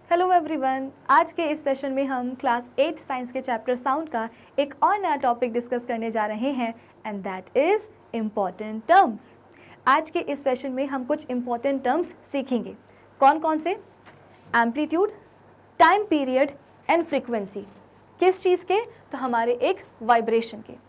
Hello everyone, आज के इस सेशन में हम क्लास 8 साइंस के चैप्टर साउंड का एक और नया टॉपिक डिस्कस करने जा रहे हैं and that is important terms. आज के इस सेशन में हम कुछ इम्पॉर्टेंट टर्म्स सीखेंगे। कौन कौन से? Amplitude, time period and frequency. किस चीज़ के? तो हमारे एक वाइब्रेशन के।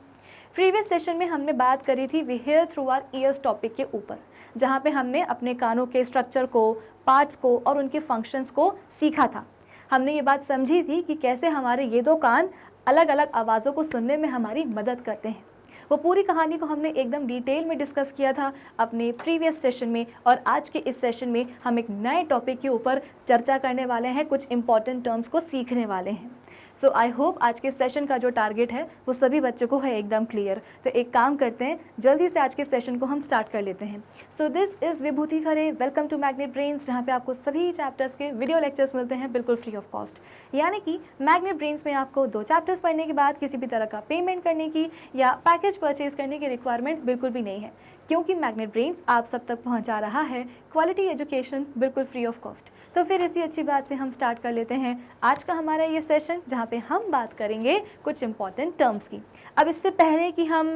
प्रीवियस सेशन में हमने बात करी थी we hear through our ears topic के ऊपर, जहाँ पे हमने अपने कानों के स्ट्रक्चर को, पार्ट्स को और उनके फंक्शंस को सीखा था। हमने ये बात समझी थी कि कैसे हमारे ये दो कान अलग अलग आवाज़ों को सुनने में हमारी मदद करते हैं। वो पूरी कहानी को हमने एकदम डिटेल में डिस्कस किया था अपने प्रीवियस सेशन में, और आज के इस सेशन में हम एक नए टॉपिक के ऊपर चर्चा करने वाले हैं, कुछ इंपॉर्टेंट टर्म्स को सीखने वाले हैं। सो आई होप आज के सेशन का जो टारगेट है वो सभी बच्चों को है एकदम क्लियर। तो एक काम करते हैं, जल्दी से आज के सेशन को हम स्टार्ट कर लेते हैं। So this is Vibhuti Khare, welcome to Magnet Brains, जहाँ पे आपको सभी चैप्टर्स के वीडियो लेक्चर्स मिलते हैं बिल्कुल फ्री ऑफ कॉस्ट। यानी कि मैग्नेट ब्रेन्स में आपको 2 चैप्टर्स पढ़ने के बाद किसी भी तरह का पेमेंट करने की या पैकेज परचेज करने की रिक्वायरमेंट बिल्कुल भी नहीं है, क्योंकि मैग्नेट ब्रेन्स आप सब तक पहुँचा रहा है क्वालिटी एजुकेशन बिल्कुल फ्री ऑफ कॉस्ट। तो फिर इसी अच्छी बात से हम स्टार्ट कर लेते हैं आज का हमारा ये सेशन, जहाँ पे हम बात करेंगे कुछ इंपॉर्टेंट टर्म्स की। अब इससे पहले कि हम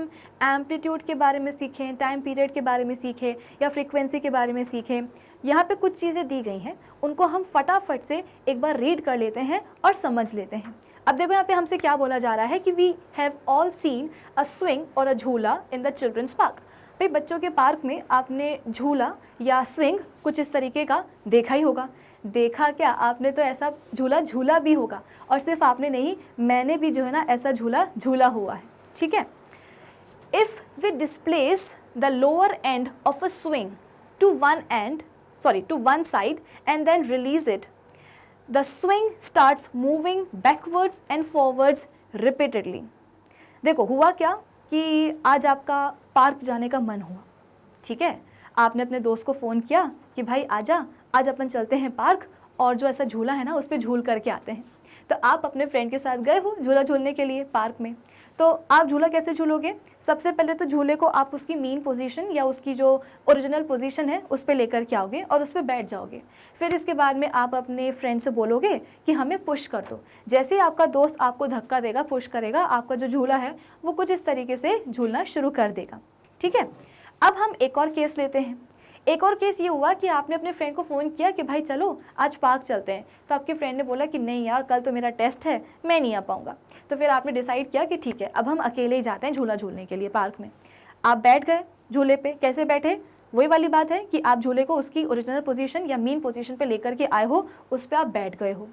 एम्पलीट्यूड के बारे में सीखें, टाइम पीरियड के बारे में सीखें या फ्रीक्वेंसी के बारे में सीखें, यहाँ पे कुछ चीज़ें दी गई हैं, उनको हम फटाफट से एक बार रीड कर लेते हैं और समझ लेते हैं। अब देखो यहाँ पे हमसे क्या बोला जा रहा है कि we have all seen a swing और अ झूला इन द चिल्ड्रंस पार्क। भाई बच्चों के पार्क में आपने झूला या स्विंग कुछ इस तरीके का देखा ही होगा। देखा क्या, आपने तो ऐसा झूला झूला भी होगा, और सिर्फ आपने नहीं, मैंने भी जो है ना ऐसा झूला झूला हुआ है। ठीक है। If we displace the lower end of a swing to one side and then release it, the swing starts moving backwards and forwards repeatedly. देखो हुआ क्या कि आज आपका पार्क जाने का मन हुआ। ठीक है, आपने अपने दोस्त को फ़ोन किया कि भाई आजा, आज अपन चलते हैं पार्क और जो ऐसा झूला है ना उस पर झूल करके आते हैं। तो आप अपने फ्रेंड के साथ गए हो झूला झूलने के लिए पार्क में। तो आप झूला कैसे झूलोगे? सबसे पहले तो झूले को आप उसकी मेन पोजीशन या उसकी जो ओरिजिनल पोजीशन है उस पर लेकर के आओगे और उस पर बैठ जाओगे। फिर इसके बाद में आप अपने फ्रेंड से बोलोगे कि हमें पुश कर दो। जैसे ही आपका दोस्त आपको धक्का देगा, पुश करेगा, आपका जो झूला है वो कुछ इस तरीके से झूलना शुरू कर देगा। ठीक है। अब हम एक और केस लेते हैं। एक और केस ये हुआ कि आपने अपने फ्रेंड को फ़ोन किया कि भाई चलो आज पार्क चलते हैं। तो आपके फ्रेंड ने बोला कि नहीं यार, कल तो मेरा टेस्ट है, मैं नहीं आ पाऊँगा। तो फिर आपने डिसाइड किया कि ठीक है, अब हम अकेले ही जाते हैं झूला झूलने के लिए पार्क में। आप बैठ गए झूले पे। कैसे बैठे? वही वाली बात है कि आप झूले को उसकी ओरिजिनल पोजीशन या मेन पोजीशन पे लेकर के आए हो, उस पर आप बैठ गए हो।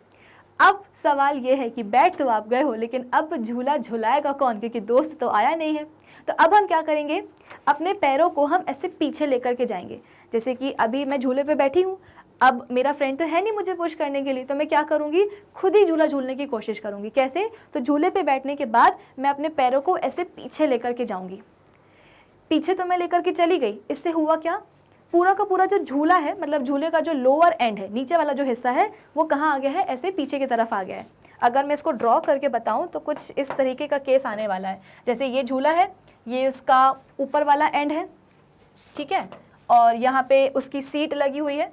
अब सवाल ये है कि बैठ तो आप गए हो, लेकिन अब झूला झुलाएगा कौन? क्योंकि दोस्त तो आया नहीं है। तो अब हम क्या करेंगे, अपने पैरों को हम ऐसे पीछे लेकर के जाएंगे। जैसे कि अभी मैं झूले पे बैठी हूँ, अब मेरा फ्रेंड तो है नहीं मुझे पुश करने के लिए, तो मैं क्या करूँगी, खुद ही झूला झूलने की कोशिश करूँगी। कैसे? तो झूले पे बैठने के बाद मैं अपने पैरों को ऐसे पीछे लेकर के जाऊँगी। पीछे तो मैं लेकर के चली गई, इससे हुआ क्या, पूरा का पूरा जो झूला है, मतलब झूले का जो लोअर एंड है, नीचे वाला जो हिस्सा है, वो कहाँ आ गया है, ऐसे पीछे की तरफ आ गया है। अगर मैं इसको ड्रॉ करके बताऊँ तो कुछ इस तरीके का केस आने वाला है। जैसे ये झूला है, ये उसका ऊपर वाला एंड है, ठीक है, और यहाँ पे उसकी सीट लगी हुई है।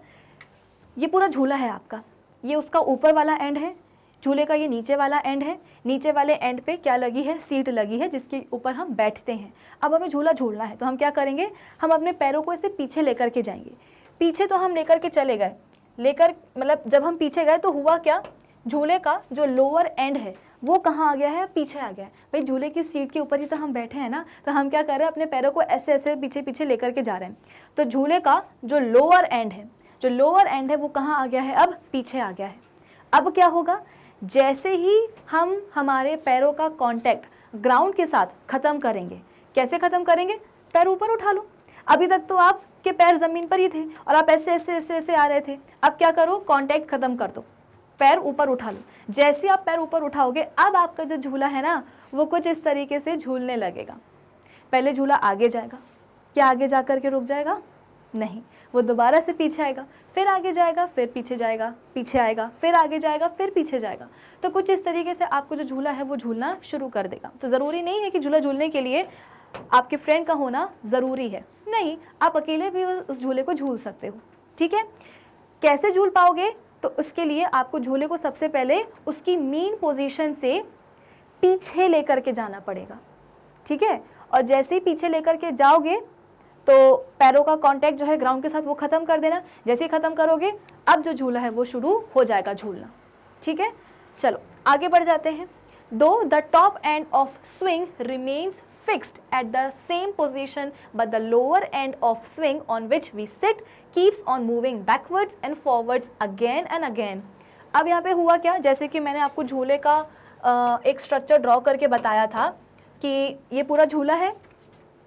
ये पूरा झूला है आपका, ये उसका ऊपर वाला एंड है, झूले का ये नीचे वाला एंड है। नीचे वाले एंड पे क्या लगी है? सीट लगी है, जिसके ऊपर हम बैठते हैं। अब हमें झूला झूलना है, तो हम क्या करेंगे, हम अपने पैरों को ऐसे पीछे लेकर के जाएंगे। पीछे तो हम लेकर के चले गए, मतलब जब हम पीछे गए तो हुआ क्या, झूले का जो लोअर एंड है वो कहाँ आ गया है? पीछे आ गया है। भाई झूले की सीट के ऊपर ही तो हम बैठे हैं ना, तो हम क्या कर रहे हैं, अपने पैरों को ऐसे ऐसे पीछे पीछे लेकर के जा रहे हैं। तो झूले का जो लोअर एंड है वो कहाँ आ गया है? अब पीछे आ गया है। अब क्या होगा, जैसे ही हम हमारे पैरों का कांटेक्ट ग्राउंड के साथ ख़त्म करेंगे। कैसे ख़त्म करेंगे? पैर ऊपर उठा लो। अभी तक तो आपके पैर ज़मीन पर ही थे और आप ऐसे ऐसे ऐसे ऐसे आ रहे थे। अब क्या करो, कांटेक्ट ख़त्म कर दो, पैर ऊपर उठा लो। जैसे आप पैर ऊपर उठाओगे, अब आपका जो झूला है ना वो कुछ इस तरीके से झूलने लगेगा। पहले झूला आगे जाएगा, क्या आगे जा कर के रुक जाएगा? नहीं, वो दोबारा से पीछे आएगा, फिर आगे जाएगा, फिर पीछे जाएगा, पीछे आएगा, फिर आगे जाएगा, फिर पीछे जाएगा। तो कुछ इस तरीके से आपको जो झूला है वो झूलना शुरू कर देगा। तो ज़रूरी नहीं है कि झूला झूलने के लिए आपके फ्रेंड का होना ज़रूरी है, नहीं, आप अकेले भी उस झूले को झूल सकते हो। ठीक है। कैसे झूल पाओगे? तो उसके लिए आपको झूले को सबसे पहले उसकी मीन पोजीशन से पीछे लेकर के जाना पड़ेगा, ठीक है। और जैसे ही पीछे लेकर के जाओगे तो पैरों का कांटेक्ट जो है ग्राउंड के साथ वो ख़त्म कर देना। जैसे ही ख़त्म करोगे अब जो झूला है वो शुरू हो जाएगा झूलना, ठीक है। चलो आगे बढ़ जाते हैं। दो the top end of swing remains fixed at the same position but the lower end of swing on which we sit keeps on moving backwards and forwards again and again। अब यहाँ पे हुआ क्या, जैसे कि मैंने आपको झूले का एक स्ट्रक्चर ड्रॉ करके बताया था कि ये पूरा झूला है,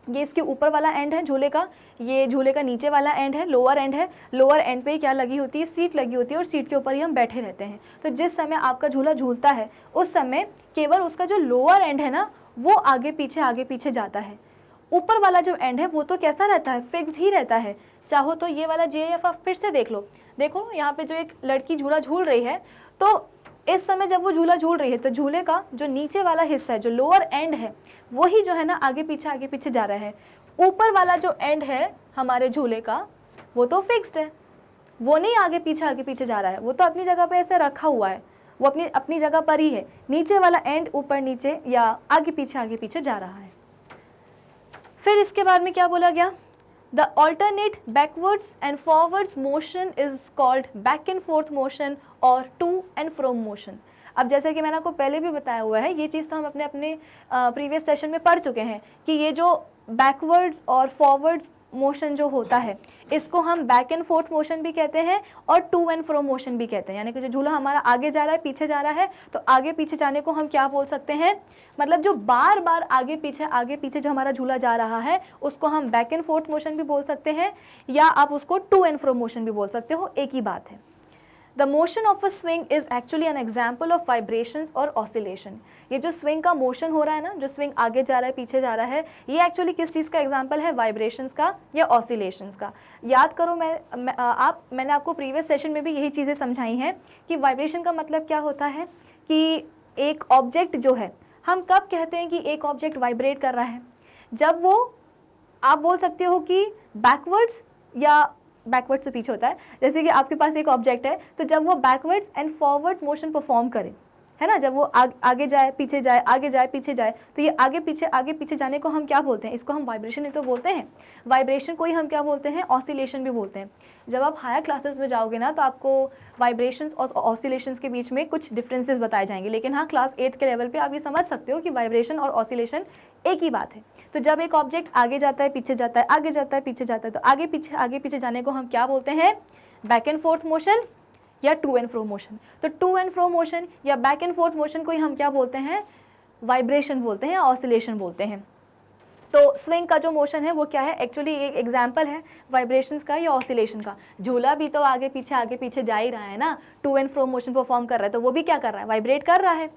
ये इसके ऊपर वाला एंड है झूले का, ये झूले का नीचे वाला एंड है, लोअर एंड है। लोअर एंड पे क्या लगी होती है, सीट लगी होती है और सीट के ऊपर ही हम बैठे रहते हैं। तो जिस समय आपका झूला झूलता है उस समय केवल उसका जो लोअर एंड है ना वो आगे पीछे जाता है। ऊपर वाला जो एंड है वो तो कैसा रहता है, फिक्स्ड ही रहता है। चाहो तो ये वाला GIF आप फिर से देख लो। देखो यहाँ पे जो एक लड़की झूला झूल रही है, तो इस समय जब वो झूला झूल रही है तो झूले का जो नीचे वाला हिस्सा है, जो लोअर एंड है, वही जो है ना आगे पीछे जा रहा है। ऊपर वाला जो एंड है हमारे झूले का वो तो फिक्स्ड है, वो नहीं आगे पीछे जा रहा है, वो तो अपनी जगह पे ऐसे रखा हुआ है, वो अपनी जगह पर ही है। नीचे वाला एंड ऊपर नीचे या आगे पीछे जा रहा है। फिर इसके बाद में क्या बोला गया, the alternate backwards and forwards motion is called back and forth motion और टू एंड फ्रो मोशन। अब जैसे कि मैंने आपको पहले भी बताया हुआ है, ये चीज़ तो हम अपने प्रीवियस सेशन में पढ़ चुके हैं कि ये जो बैकवर्ड्स और फॉरवर्ड्स मोशन जो होता है इसको हम बैक एंड फोर्थ मोशन भी कहते हैं और टू एंड फ्रो मोशन भी कहते हैं। यानी कि जो झूला हमारा आगे जा रहा है पीछे जा रहा है, तो आगे पीछे जाने को हम क्या बोल सकते हैं, मतलब जो बार बार आगे पीछे जो हमारा झूला जा रहा है उसको हम बैक एंड फोर्थ मोशन भी बोल सकते हैं, या आप उसको टू एंड फ्रो मोशन भी बोल सकते हो, एक ही बात है। The motion of a swing is actually an example of vibrations और oscillation। ये जो swing का motion हो रहा है ना, जो swing आगे जा रहा है पीछे जा रहा है, ये actually किस चीज़ का example है, vibrations का या oscillations का। याद करो मैंने आपको previous session में भी यही चीज़ें समझाई हैं कि vibration का मतलब क्या होता है कि एक object जो है, हम कब कहते हैं कि एक object vibrate कर रहा है, जब वो आप बोल सकते हो कि backwards या बैकवर्ड्स से पीछे होता है। जैसे कि आपके पास एक ऑब्जेक्ट है, तो जब वो backwards and forwards motion perform करे, है ना, जब वो आगे जाए पीछे जाए, आगे जाए पीछे जाए, तो ये आगे पीछे जाने को हम क्या बोलते हैं, इसको हम वाइब्रेशन ही तो बोलते हैं। वाइब्रेशन को ही हम क्या बोलते हैं, ऑसिलेशन भी बोलते हैं। जब आप हायर क्लासेस में जाओगे ना तो आपको वाइब्रेशंस और ऑसिलेशंस के बीच में कुछ डिफरेंसेस बताए जाएंगे, लेकिन हाँ क्लास 8 के लेवल पे आप ये समझ सकते हो कि वाइब्रेशन और ऑसिलेशन एक ही बात है। तो जब एक ऑब्जेक्ट आगे जाता है पीछे जाता है, आगे जाता है पीछे जाता है, तो आगे पीछे जाने को हम क्या बोलते हैं, बैक एंड फोर्थ मोशन या टू एंड फ्रो मोशन। तो टू एंड फ्रो मोशन या बैक एंड फोर्थ मोशन को ही हम क्या बोलते हैं, वाइब्रेशन बोलते हैं, ऑसिलेशन बोलते हैं। तो स्विंग का जो मोशन है वो क्या है, एक्चुअली एक एग्जाम्पल है वाइब्रेशंस का या ऑसिलेशन का। झूला भी तो आगे पीछे जा ही रहा है ना, to and fro motion perform कर रहा है, तो वो भी क्या कर रहा है, वाइब्रेट कर रहा है।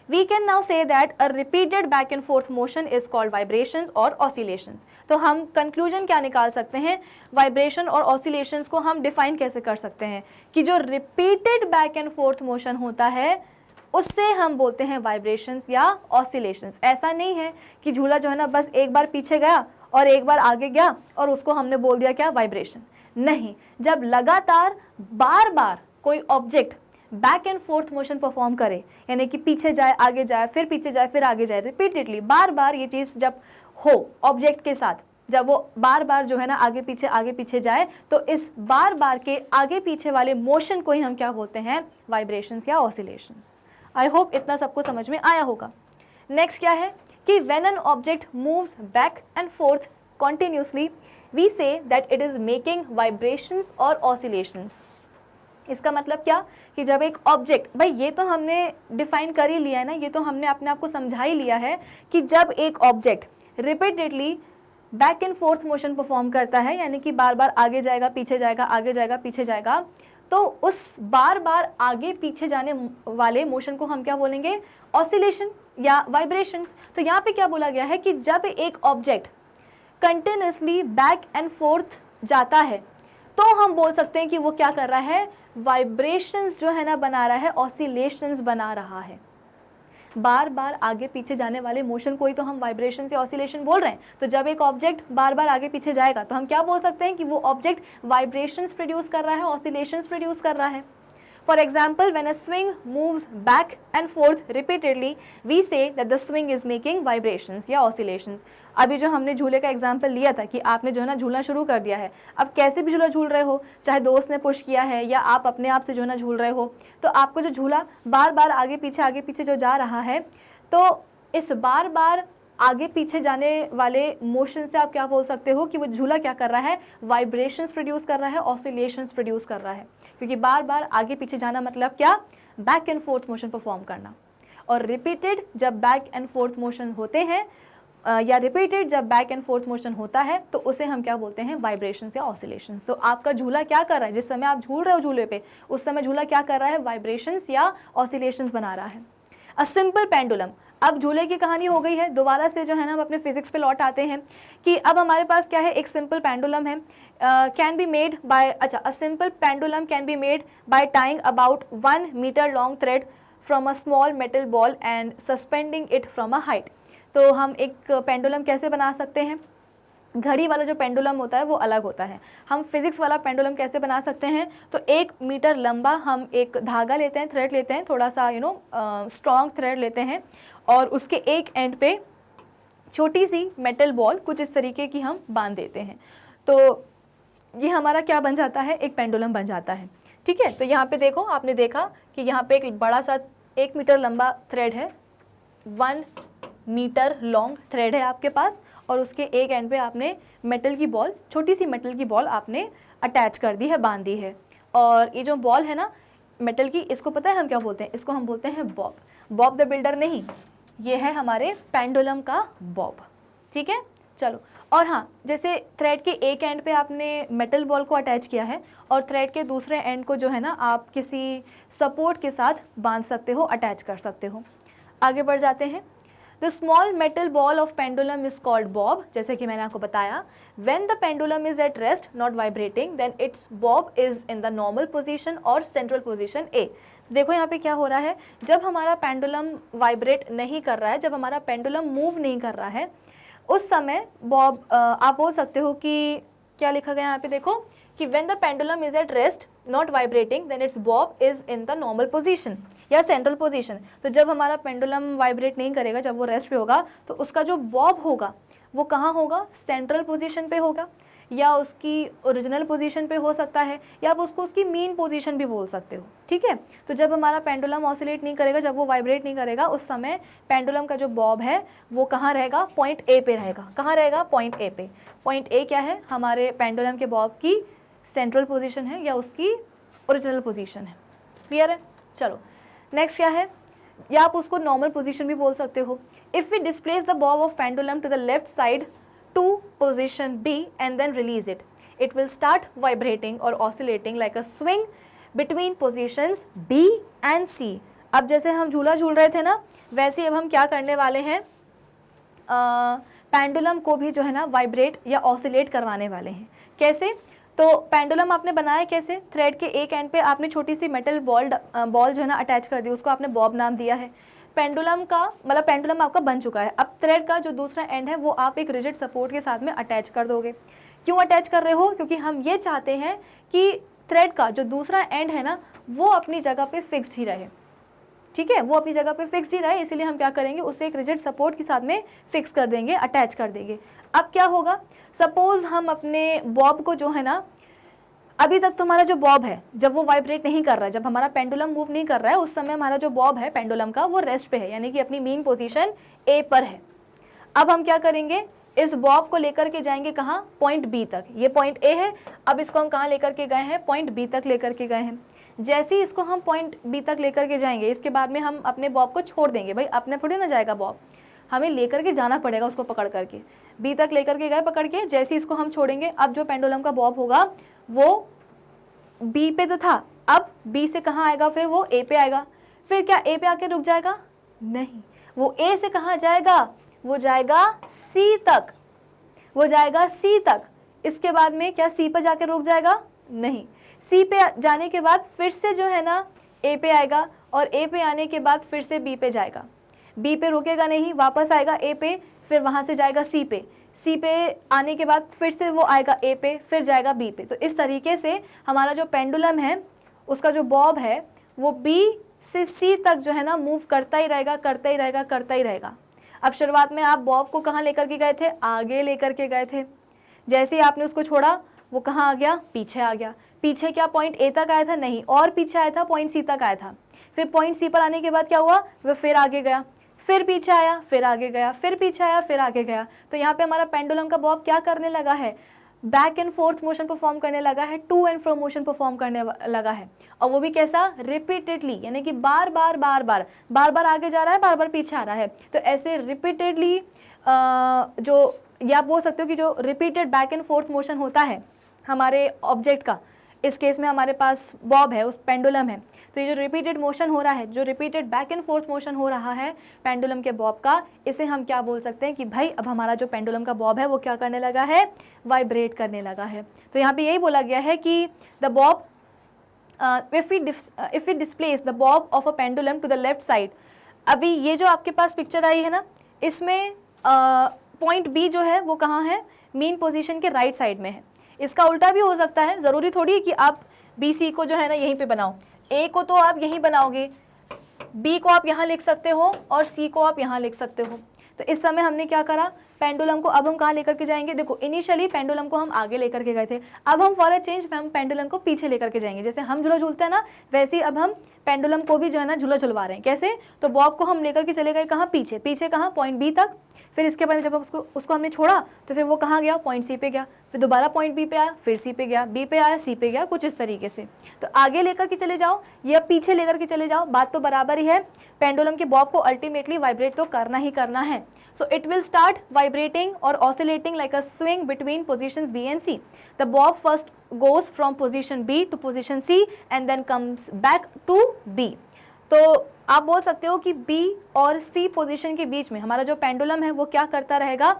We can now say that a repeated back and forth motion is called vibrations or oscillations। तो हम conclusion क्या निकाल सकते हैं, vibration और oscillations को हम define कैसे कर सकते हैं कि जो repeated back and forth motion होता है उससे हम बोलते हैं vibrations या oscillations। ऐसा नहीं है कि झूला जो है ना बस एक बार पीछे गया और एक बार आगे गया और उसको हमने बोल दिया क्या, vibration। नहीं, जब लगातार बार बार कोई object back and forth motion perform करे, यानी कि पीछे जाए आगे जाए फिर पीछे जाए फिर आगे जाए, रिपीटेडली बार बार ये चीज़ जब हो ऑब्जेक्ट के साथ, जब वो बार बार जो है ना आगे पीछे जाए, तो इस बार बार के आगे पीछे वाले मोशन को ही हम क्या बोलते हैं, वाइब्रेशंस या ऑसिलेशंस। आई होप इतना सबको समझ में आया होगा। नेक्स्ट क्या है कि when an object moves back and forth continuously we say that it is making vibrations और ऑसिलेशंस। इसका मतलब क्या कि जब एक ऑब्जेक्ट, भाई ये तो हमने डिफाइन कर ही लिया है ना, ये तो हमने अपने आप को समझा ही लिया है कि जब एक object repeatedly back and forth motion perform करता है, यानी कि बार बार आगे जाएगा पीछे जाएगा आगे जाएगा पीछे जाएगा, तो उस बार बार आगे पीछे जाने वाले मोशन को हम क्या बोलेंगे, ऑसिलेशन या वाइब्रेशंस। तो यहाँ पे क्या बोला गया है कि जब एक object continuously back and fourth जाता है तो हम बोल सकते हैं कि वो क्या कर रहा है, वाइब्रेशंस जो है ना बना रहा है, ऑसिलेशंस बना रहा है। बार बार आगे पीछे जाने वाले मोशन को ही तो हम वाइब्रेशन या ऑसिलेशन बोल रहे हैं। तो जब एक ऑब्जेक्ट बार बार आगे पीछे जाएगा तो हम क्या बोल सकते हैं कि वो ऑब्जेक्ट वाइब्रेशंस प्रोड्यूस कर रहा है, ऑसिलेशंस प्रोड्यूस कर रहा है। For example, when a swing moves back and forth repeatedly, we say that the swing is making vibrations या oscillations. अभी जो हमने झूले का एग्जाम्पल लिया था कि आपने जो है ना झूलना शुरू कर दिया है, अब कैसे भी झूला झूल रहे हो, चाहे दोस्त ने पुश किया है या आप अपने आप से जो है ना झूल रहे हो, तो आपको जो झूला बार बार आगे पीछे जो जा रहा है, तो इस बार बार आगे पीछे जाने वाले मोशन से आप क्या बोल सकते हो कि वो झूला क्या कर रहा है, वाइब्रेशंस प्रोड्यूस कर रहा है, ऑसिलेशंस प्रोड्यूस कर रहा है, क्योंकि बार बार आगे पीछे जाना मतलब क्या, back and forth motion perform करना। और रिपीटेड जब बैक एंड फोर्थ मोशन होते हैं या रिपीटेड जब बैक एंड फोर्थ मोशन होता है, तो उसे हम क्या बोलते हैं, वाइब्रेशंस या ऑसिलेशंस। तो आपका झूला क्या कर रहा है, जिस समय आप झूल रहे हो झूले पे, उस समय झूला क्या कर रहा है, वाइब्रेशंस या ऑसिलेशंस बना रहा है। अ सिंपल पेंडुलम, अब झूले की कहानी हो गई है, दोबारा से जो है ना हम अपने फिजिक्स पे लौट आते हैं कि अब हमारे पास क्या है, एक सिंपल पेंडुलम है, कैन बी मेड बाय, अच्छा, a simple pendulum can be made by tying about 1 metre long thread from a small metal ball and suspending it from a height. तो हम एक पेंडुलम कैसे बना सकते हैं, घड़ी वाला जो पेंडुलम होता है वो अलग होता है, हम फिजिक्स वाला पेंडुलम कैसे बना सकते हैं, तो 1 मीटर लंबा हम एक धागा लेते हैं, थ्रेड लेते हैं, थोड़ा सा स्ट्रॉन्ग थ्रेड लेते हैं, और उसके एक एंड पे छोटी सी मेटल बॉल कुछ इस तरीके की हम बांध देते हैं, तो ये हमारा क्या बन जाता है, एक पेंडुलम बन जाता है। ठीक है, तो यहाँ पे देखो, आपने देखा कि यहाँ पे एक बड़ा सा 1 मीटर लंबा थ्रेड है, 1 मीटर लॉन्ग थ्रेड है आपके पास, और उसके एक एंड पे आपने मेटल की बॉल, छोटी सी मेटल की बॉल आपने अटैच कर दी है, बांध दी है। और ये जो बॉल है ना मेटल की, इसको पता है हम क्या बोलते हैं, इसको हम बोलते हैं बॉब। बॉब द बिल्डर नहीं, ये है हमारे पेंडुलम का बॉब। ठीक है, चलो। और हाँ, जैसे थ्रेड के एक एंड पे आपने मेटल बॉल को अटैच किया है, और थ्रेड के दूसरे एंड को जो है ना आप किसी सपोर्ट के साथ बांध सकते हो, अटैच कर सकते हो। आगे बढ़ जाते हैं। The small metal ball of pendulum is called bob, जैसे कि मैंने आपको बताया। When the pendulum is at rest, not vibrating, then its bob is in the normal position or central position A। देखो यहाँ पे क्या हो रहा है, जब हमारा पेंडुलम वाइब्रेट नहीं कर रहा है, जब हमारा पेंडुलम मूव नहीं कर रहा है, उस समय बॉब, आप बोल सकते हो कि क्या लिखा गया यहाँ पे, देखो कि when the pendulum is at rest not vibrating then its bob is in the normal position या सेंट्रल पोजीशन। तो जब हमारा पेंडुलम वाइब्रेट नहीं करेगा, जब वो रेस्ट पे होगा, तो उसका जो बॉब होगा वो कहाँ होगा, सेंट्रल पोजीशन पे होगा, या उसकी ओरिजिनल पोजीशन पे हो सकता है, या आप उसको उसकी मीन पोजीशन भी बोल सकते हो। ठीक है, तो जब हमारा पेंडुलम ऑसिलेट नहीं करेगा, जब वो वाइब्रेट नहीं करेगा, उस समय पेंडुलम का जो बॉब है वो कहाँ रहेगा, पॉइंट ए पे रहेगा। कहाँ रहेगा, पॉइंट ए पे। पॉइंट ए क्या है, हमारे पेंडुलम के बॉब की सेंट्रल पोजीशन है या उसकी ओरिजिनल पोजीशन है। क्लियर है, चलो नेक्स्ट क्या है, या आप उसको नॉर्मल पोजीशन भी बोल सकते हो। If we displace the bob of pendulum to the left side to position B and then release it, it will start vibrating और oscillating like a swing between positions B and C. अब जैसे हम झूला झूल रहे थे ना, वैसे अब हम क्या करने वाले हैं, पेंडुलम को भी जो है ना वाइब्रेट या ऑसिलेट करवाने वाले हैं। कैसे, तो पेंडुलम आपने बनाया कैसे, थ्रेड के एक एंड पे आपने छोटी सी मेटल बॉल जो है ना अटैच कर दी, उसको आपने बॉब नाम दिया है। पेंडुलम का मतलब पेंडुलम आपका बन चुका है। अब थ्रेड का जो दूसरा एंड है वो आप एक रिजिड सपोर्ट के साथ में अटैच कर दोगे। क्यों अटैच कर रहे हो, क्योंकि हम ये चाहते हैं कि थ्रेड का जो दूसरा एंड है ना वो अपनी जगह पे फिक्स्ड ही रहे। ठीक है, वो अपनी जगह पे फिक्स्ड ही रहे, इसीलिए हम क्या करेंगे, उसे एक रिजिड सपोर्ट के साथ में फिक्स कर देंगे, अटैच कर देंगे। अब क्या होगा, सपोज हम अपने बॉब को जो है ना, अभी तक तुम्हारा जो बॉब है जब वो वाइब्रेट नहीं कर रहा है, जब हमारा पेंडुलम मूव नहीं कर रहा है, उस समय हमारा जो बॉब है पेंडुलम का वो रेस्ट पे है, यानी कि अपनी मीन पोजीशन ए पर है। अब हम क्या करेंगे, इस बॉब को लेकर के जाएंगे कहाँ, पॉइंट बी तक। ये पॉइंट ए है, अब इसको हम कहाँ लेकर के गए हैं, पॉइंट बी तक लेकर के गए हैं। जैसे ही इसको हम पॉइंट बी तक लेकर के जाएंगे, इसके बाद में हम अपने बॉब को छोड़ देंगे। भाई अपने थोड़ी ना जाएगा बॉब, हमें लेकर के जाना पड़ेगा उसको पकड़ करके। बी तक लेकर के गए पकड़ के, जैसे ही इसको हम छोड़ेंगे, अब जो पेंडुलम का बॉब होगा वो बी पे तो था, अब बी से कहाँ आएगा, फिर वो ए पे आएगा। फिर क्या ए पे आके रुक जाएगा, नहीं, वो ए से कहाँ जाएगा, वो जाएगा सी तक, वो जाएगा सी तक। इसके बाद में क्या सी पे जाके रुक जाएगा, नहीं, सी पे जाने के बाद फिर से जो है ना ए पे आएगा, और ए पे आने के बाद फिर से बी पे जाएगा। बी पे रुकेगा नहीं, वापस आएगा ए पे, फिर वहाँ से जाएगा सी पे, सी पे आने के बाद फिर से वो आएगा ए पे, फिर जाएगा बी पे। तो इस तरीके से हमारा जो पेंडुलम है उसका जो बॉब है वो B से C तक जो है ना मूव करता ही रहेगा, करता ही रहेगा, करता ही रहेगा। अब शुरुआत में आप बॉब को कहाँ लेकर के गए थे? आगे लेकर के गए थे। जैसे ही आपने उसको छोड़ा वो कहाँ आ गया? पीछे आ गया। पीछे क्या पॉइंट A तक आया था? नहीं, और पीछे आया था, पॉइंट C तक आया था। फिर पॉइंट C पर आने के बाद क्या हुआ? वो फिर आगे गया, फिर पीछे आया, फिर आगे गया, फिर पीछे आया, फिर आगे गया। तो यहाँ पे हमारा पेंडुलम का बॉब क्या करने लगा है? Back and forth motion perform करने लगा है, to and fro motion perform करने लगा है। और वो भी कैसा? रिपीटेडली, यानी कि बार बार बार बार बार बार आगे जा रहा है, बार बार पीछे आ रहा है। तो ऐसे रिपीटेडली जो, या आप बोल सकते हो कि जो repeated back and forth motion होता है हमारे ऑब्जेक्ट का, इस केस में हमारे पास बॉब है, उस पेंडुलम है, तो ये जो रिपीटेड मोशन हो रहा है, जो repeated back and forth motion हो रहा है पेंडुलम के बॉब का, इसे हम क्या बोल सकते हैं कि भाई अब हमारा जो पेंडुलम का बॉब है वो क्या करने लगा है? वाइब्रेट करने लगा है। तो यहाँ पे यही बोला गया है कि the Bob if we displace the bob of a pendulum to the left side, अभी ये जो आपके पास पिक्चर आई है ना, इसमें पॉइंट B जो है वो कहाँ है? मीन पोजीशन के राइट साइड में है। इसका उल्टा भी हो सकता है, ज़रूरी थोड़ी है कि आप BC को जो है ना यहीं पे बनाओ। A को तो आप यहीं बनाओगे, B को आप यहाँ लिख सकते हो और C को आप यहाँ लिख सकते हो। तो इस समय हमने क्या करा? पेंडुलम को अब हम कहाँ लेकर के जाएंगे? देखो, इनिशियली पेंडुलम को हम आगे लेकर के गए थे, अब हम फॉर अ चेंज हम पेंडुलम को पीछे लेकर के जाएंगे। जैसे हम झूला झूलते हैं ना, वैसे ही अब हम पेंडुलम को भी जो है ना झूला झुलवा रहे हैं। कैसे? तो बॉब को हम लेकर के चले गए कहाँ? पीछे। पीछे कहाँ? पॉइंट B तक। फिर इसके बाद जब उसको हमने छोड़ा तो फिर वो कहाँ गया? पॉइंट C पे गया। फिर दोबारा पॉइंट B पे आया, फिर C पे गया, B पे आया, C पे गया, कुछ इस तरीके से। तो आगे लेकर के चले जाओ या पीछे लेकर के चले जाओ, बात तो बराबर ही है। पेंडुलम के बॉब को अल्टीमेटली वाइब्रेट तो करना ही करना है। So it will start vibrating or oscillating like a swing between positions B and C. The bob first goes from position B to position C and then comes back to B. तो आप बोल सकते हो कि B और C position के बीच में हमारा जो पेंडुलम है वो क्या करता रहेगा?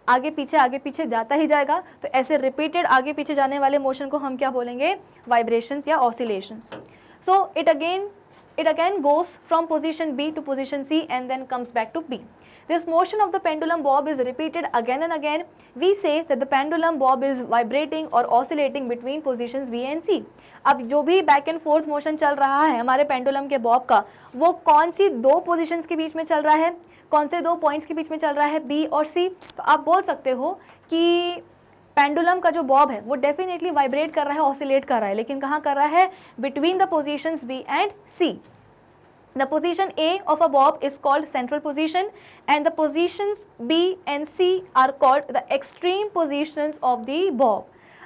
आगे पीछे जाता ही जाएगा। तो ऐसे रिपीटेड आगे पीछे जाने वाले मोशन को हम क्या बोलेंगे? वाइब्रेशंस या oscillations. So it again goes from position B to position C and then comes back to B. This motion of the pendulum bob is repeated again and again. We say that the pendulum bob is vibrating or oscillating between positions B and C. अब जो भी back and forth motion चल रहा है हमारे pendulum के Bob का, वो कौन सी दो पोजीशंस के बीच में चल रहा है? कौन से दो पॉइंट्स के बीच में चल रहा है? B और C। तो आप बोल सकते हो कि पेंडुलम का जो बॉब है वो डेफिनेटली वाइब्रेट कर रहा है, ऑसिलेट कर रहा है, लेकिन कहाँ कर रहा है? Between the positions B and C. The position A of a bob is called central position and the positions B and C are called the extreme positions of the bob.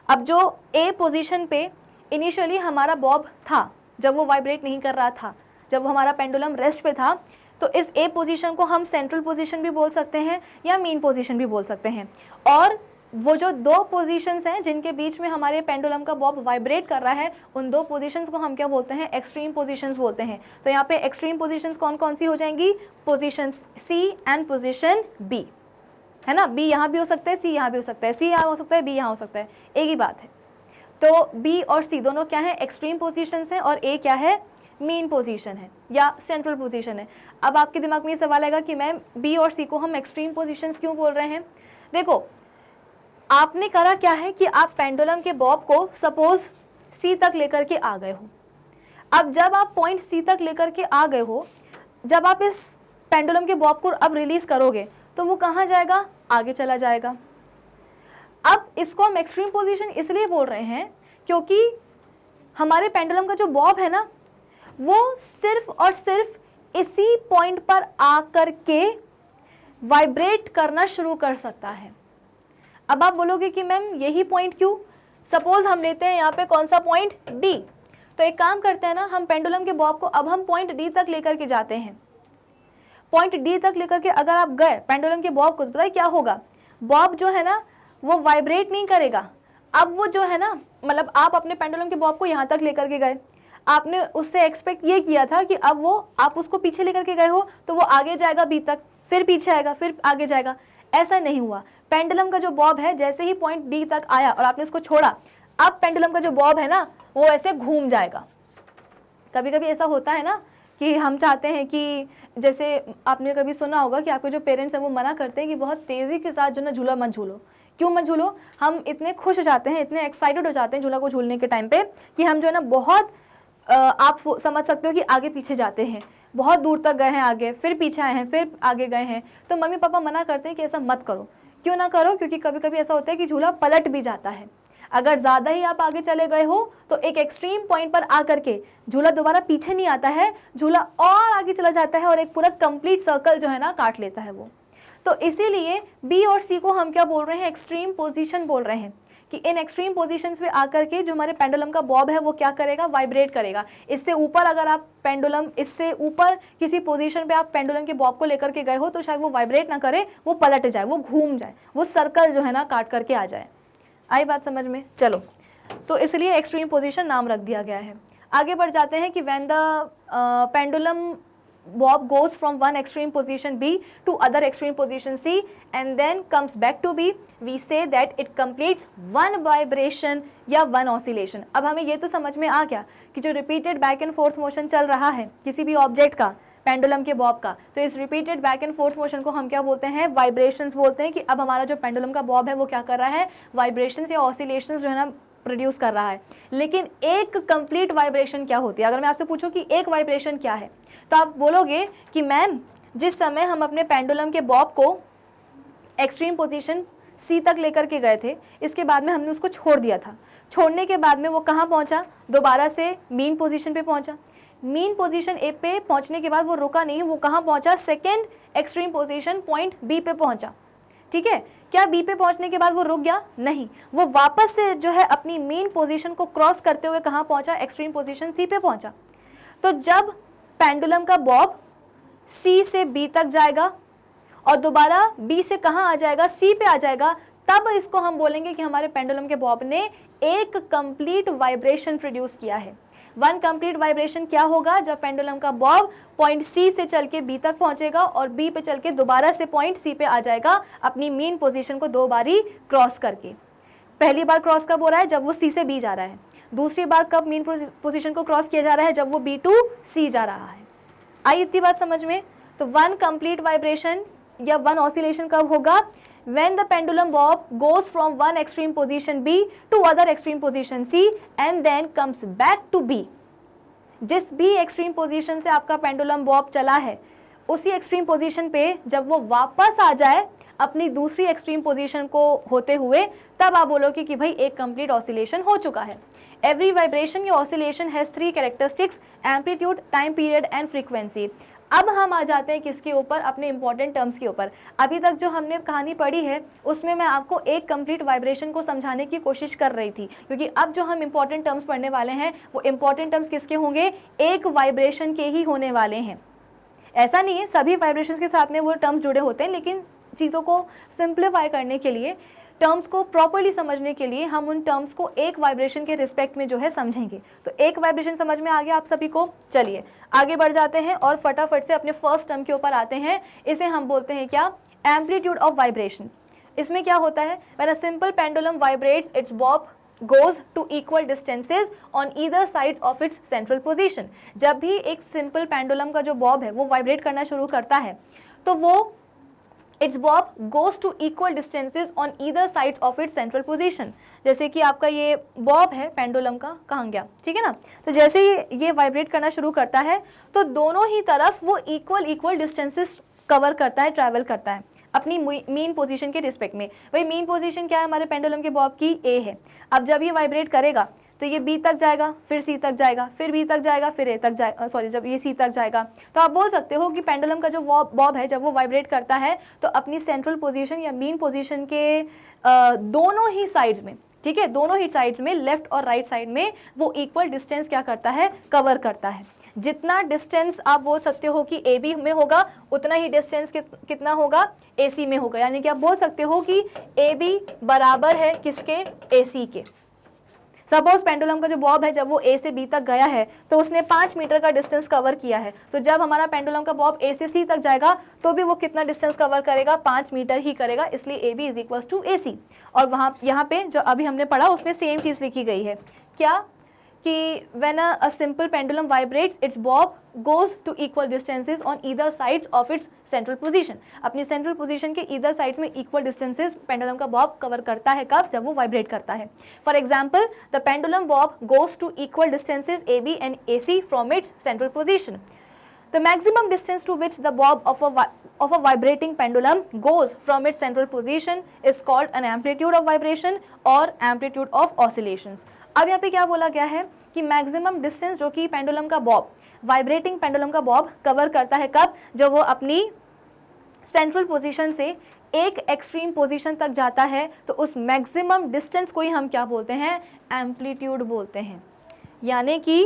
अब जो A पोजीशन पे initially हमारा Bob था, जब वो vibrate नहीं कर रहा था, जब वो हमारा पेंडुलम रेस्ट पे था, तो इस A पोजीशन को हम सेंट्रल पोजीशन भी बोल सकते हैं या मीन पोजीशन भी बोल सकते हैं। और वो जो दो पोजीशंस हैं जिनके बीच में हमारे पेंडुलम का बॉब वाइब्रेट कर रहा है, उन दो पोजीशंस को हम क्या बोलते हैं? एक्सट्रीम पोजीशंस बोलते हैं। तो यहाँ पे एक्सट्रीम पोजीशंस कौन कौन सी हो जाएंगी? Position C and position B, है ना? B यहाँ भी हो सकता है, C यहाँ भी हो सकता है, C यहाँ हो सकता है, B यहाँ हो सकता है, एक ही बात है। तो B और C दोनों क्या है? एक्सट्रीम पोजीशंस हैं और A क्या है? मेन पोजीशन है या सेंट्रल पोजीशन है। अब आपके दिमाग में ये सवाल आएगा कि मैम B और C को हम एक्सट्रीम पोजीशंस क्यों बोल रहे हैं? देखो, आपने करा क्या है कि आप पेंडुलम के बॉब को सपोज C तक लेकर के आ गए हो। अब जब आप पॉइंट C तक लेकर के आ गए हो, जब आप इस पेंडुलम के बॉब को अब रिलीज करोगे तो वो कहाँ जाएगा? आगे चला जाएगा। अब इसको हम एक्सट्रीम पोजीशन इसलिए बोल रहे हैं क्योंकि हमारे पेंडुलम का जो बॉब है ना, वो सिर्फ और सिर्फ इसी पॉइंट पर आकर के वाइब्रेट करना शुरू कर सकता है। अब आप बोलोगे कि मैम यही पॉइंट क्यों? सपोज हम लेते हैं यहाँ पे कौन सा पॉइंट? D। तो एक काम करते हैं ना, हम पेंडुलम के बॉब को अब हम पॉइंट D तक लेकर के जाते हैं। पॉइंट D तक लेकर के अगर आप गए पेंडुलम के बॉब को, तो पता है क्या होगा? बॉब जो है ना वो वाइब्रेट नहीं करेगा। अब वो जो है ना, मतलब आप अपने पेंडुलम के बॉब को यहाँ तक लेकर के गए, आपने उससे एक्सपेक्ट ये किया था कि अब वो आप उसको पीछे लेकर के गए हो तो वो आगे जाएगा B तक, फिर पीछे आएगा, फिर आगे जाएगा। ऐसा नहीं हुआ। पेंडुलम का जो बॉब है जैसे ही पॉइंट D तक आया और आपने उसको छोड़ा, अब पेंडुलम का जो बॉब है ना वो ऐसे घूम जाएगा। कभी कभी ऐसा होता है ना कि हम चाहते हैं कि, जैसे आपने कभी सुना होगा कि आपके जो पेरेंट्स हैं वो मना करते हैं कि बहुत तेज़ी के साथ जो ना झूला मत झूलो। क्यों मत झूलो? हम इतने खुश हो जाते हैं, इतने एक्साइटेड हो जाते हैं झूला को झूलने के टाइम पे कि हम जो है ना बहुत आप समझ सकते हो कि आगे पीछे जाते हैं, बहुत दूर तक गए हैं आगे, फिर पीछे आए हैं, फिर आगे गए हैं। तो मम्मी पापा मना करते हैं कि ऐसा मत करो। क्यों ना करो? क्योंकि कभी कभी ऐसा होता है कि झूला पलट भी जाता है। अगर ज़्यादा ही आप आगे चले गए हो तो एक एक्सट्रीम पॉइंट पर आकर के झूला दोबारा पीछे नहीं आता है, झूला और आगे चला जाता है और एक पूरा कंप्लीट सर्कल जो है ना काट लेता है वो। तो इसीलिए बी और सी को हम क्या बोल रहे हैं? एक्सट्रीम पोजीशन बोल रहे हैं कि इन एक्सट्रीम पोजीशंस पे आकर के जो हमारे पेंडुलम का बॉब है वो क्या करेगा? वाइब्रेट करेगा। इससे ऊपर अगर आप पेंडुलम, इससे ऊपर किसी पोजीशन पे आप पेंडुलम के बॉब को लेकर के गए हो तो शायद वो वाइब्रेट ना करे, वो पलट जाए, वो घूम जाए, वो सर्कल जो है ना काट करके आ जाए। आई बात समझ में? चलो, तो इसलिए एक्सट्रीम पोजीशन नाम रख दिया गया है। आगे बढ़ जाते हैं कि when the pendulum bob goes from one extreme position B to other extreme position C and then comes back to B, we say that it completes one vibration या one oscillation। अब हमें ये तो समझ में आ गया कि जो repeated back and forth motion चल रहा है किसी भी ऑब्जेक्ट का, पेंडुलम के बॉब का, तो इस repeated back and forth motion को हम क्या बोलते हैं? वाइब्रेशंस बोलते हैं। कि अब हमारा जो पेंडुलम का बॉब है वो क्या कर रहा है? वाइब्रेशंस या ऑसिलेशंस जो है ना प्रोड्यूस कर रहा है। लेकिन एक कंप्लीट वाइब्रेशन क्या होती है? अगर मैं आपसे पूछूं कि एक वाइब्रेशन क्या है, तो आप बोलोगे कि मैम, जिस समय हम अपने पेंडुलम के बॉब को एक्सट्रीम पोजीशन सी तक लेकर के गए थे, इसके बाद में हमने उसको छोड़ दिया था। छोड़ने के बाद में वो कहाँ पहुँचा? दोबारा से मीन पोजीशन पे पहुँचा। मीन पोजीशन ए पे पहुँचने के बाद वो रुका नहीं, वो कहाँ पहुँचा? Second extreme position point B पे पहुँचा। ठीक है, क्या बी पे पहुंचने के बाद वो रुक गया? नहीं, वो वापस से जो है अपनी मेन पोजीशन को क्रॉस करते हुए कहाँ पहुंचा? एक्सट्रीम पोजीशन सी पे पहुंचा। तो जब पेंडुलम का बॉब सी से बी तक जाएगा और दोबारा बी से कहाँ आ जाएगा? सी पे आ जाएगा, तब इसको हम बोलेंगे कि हमारे पेंडुलम के बॉब ने एक कंप्लीट वाइब्रेशन प्रोड्यूस किया है। वन कंप्लीट वाइब्रेशन क्या होगा? जब पेंडुलम का बॉब पॉइंट सी से चल के बी तक पहुंचेगा और बी पे चल के दोबारा से पॉइंट सी पे आ जाएगा, अपनी मेन पोजीशन को दो बारी क्रॉस करके। पहली बार क्रॉस कब हो रहा है? जब वो सी से बी जा रहा है। दूसरी बार कब मेन पोजीशन को क्रॉस किया जा रहा है? जब वो बी टू सी जा रहा है। आई इतनी बात समझ में? तो वन कंप्लीट वाइब्रेशन या वन ऑसिलेशन कब होगा? when the pendulum bob goes from one extreme position B to other extreme position C and then comes back to B। जिस भी एक्सट्रीम पोजीशन से आपका पेंडुलम बॉब चला है, उसी एक्सट्रीम पोजीशन पे जब वो वापस आ जाए अपनी दूसरी एक्सट्रीम पोजीशन को होते हुए, तब आप बोलोगे कि भाई एक कंप्लीट ऑसिलेशन हो चुका है। एवरी वाइब्रेशन या oscillation has three characteristics: amplitude, time period and frequency. अब हम आ जाते हैं किसके ऊपर? अपने इंपॉर्टेंट टर्म्स के ऊपर। अभी तक जो हमने कहानी पढ़ी है उसमें मैं आपको एक कंप्लीट वाइब्रेशन को समझाने की कोशिश कर रही थी, क्योंकि अब जो हम इंपॉर्टेंट टर्म्स पढ़ने वाले हैं वो इंपॉर्टेंट टर्म्स किसके होंगे? एक वाइब्रेशन के ही होने वाले हैं। ऐसा नहीं है सभी वाइब्रेशंस के साथ में वो टर्म्स जुड़े होते हैं, लेकिन चीज़ों को सिंप्लीफाई करने के लिए, टर्म्स को प्रॉपर्ली समझने के लिए हम उन टर्म्स को एक वाइब्रेशन के रिस्पेक्ट में जो है समझेंगे। तो एक वाइब्रेशन समझ में आ गया आप सभी को? चलिए आगे बढ़ जाते हैं और फटाफट से अपने फर्स्ट टर्म के ऊपर आते हैं। इसे हम बोलते हैं क्या? Amplitude of vibrations. इसमें क्या होता है? When a simple pendulum vibrates its Bob goes to equal distances on either sides of its central position। जब भी एक सिंपल पेंडुलम का जो बॉब है वो वाइब्रेट करना शुरू करता है तो वो its bob goes to equal distances on either sides of its central position। जैसे कि आपका ये बॉब है पेंडुलम का, कहाँ गया? ठीक है ना। तो जैसे ही ये वाइब्रेट करना शुरू करता है तो दोनों ही तरफ वो इक्वल डिस्टेंसेस कवर करता है, ट्रैवल करता है अपनी मीन पोजीशन के रिस्पेक्ट में। भाई मीन पोजीशन क्या है हमारे पेंडुलम के बॉब की? ए है। अब जब ये वाइब्रेट करेगा तो ये बी तक जाएगा, फिर सी तक जाएगा, फिर बी तक जाएगा, फिर ए तक जाएगा, सॉरी जब ये सी तक जाएगा, तो आप बोल सकते हो कि पेंडुलम का जो बॉब है जब वो वाइब्रेट करता है तो अपनी सेंट्रल पोजीशन या मीन पोजीशन के दोनों ही साइड्स में, ठीक है, दोनों ही साइड्स में, लेफ्ट और राइट साइड में वो इक्वल डिस्टेंस क्या करता है? कवर करता है। जितना डिस्टेंस आप बोल सकते हो कि ए बी में होगा उतना ही डिस्टेंस कितना होगा? ए सी में होगा। यानी कि आप बोल सकते हो कि ए बी बराबर है किसके? ए सी के। सपोज पेंडुलम का जो बॉब है जब वो ए से बी तक गया है तो उसने 5 मीटर का डिस्टेंस कवर किया है। तो जब हमारा पेंडुलम का बॉब ए से सी तक जाएगा तो भी वो कितना डिस्टेंस कवर करेगा? 5 मीटर ही करेगा, इसलिए A B is equals to A C. और वहाँ यहाँ पे जो अभी हमने पढ़ा उसमें सेम चीज़ लिखी गई है क्या? कि when a simple pendulum vibrates its bob goes to equal distances on either sides of its central position. अपनी सेंट्रल पोजीशन के ईदर साइड्स में इक्वल डिस्टेंसेज पेंडुलम का बॉब कवर करता है, कब? जब वो वाइब्रेट करता है। For example the pendulum bob goes to equal distances A B and A C from its central position. The maximum distance to which the bob of a vibrating pendulum goes from its central position is called an amplitude of vibration or amplitude of oscillations। अब यहाँ पे क्या बोला गया है कि maximum distance जो कि पेंडुलम का बॉब, वाइब्रेटिंग पेंडुलम का बॉब कवर करता है, कब? जब वो अपनी सेंट्रल पोजीशन से एक एक्सट्रीम पोजीशन तक जाता है, तो उस मैक्सिमम डिस्टेंस को ही हम क्या बोलते हैं? एम्पलीट्यूड बोलते हैं। यानी कि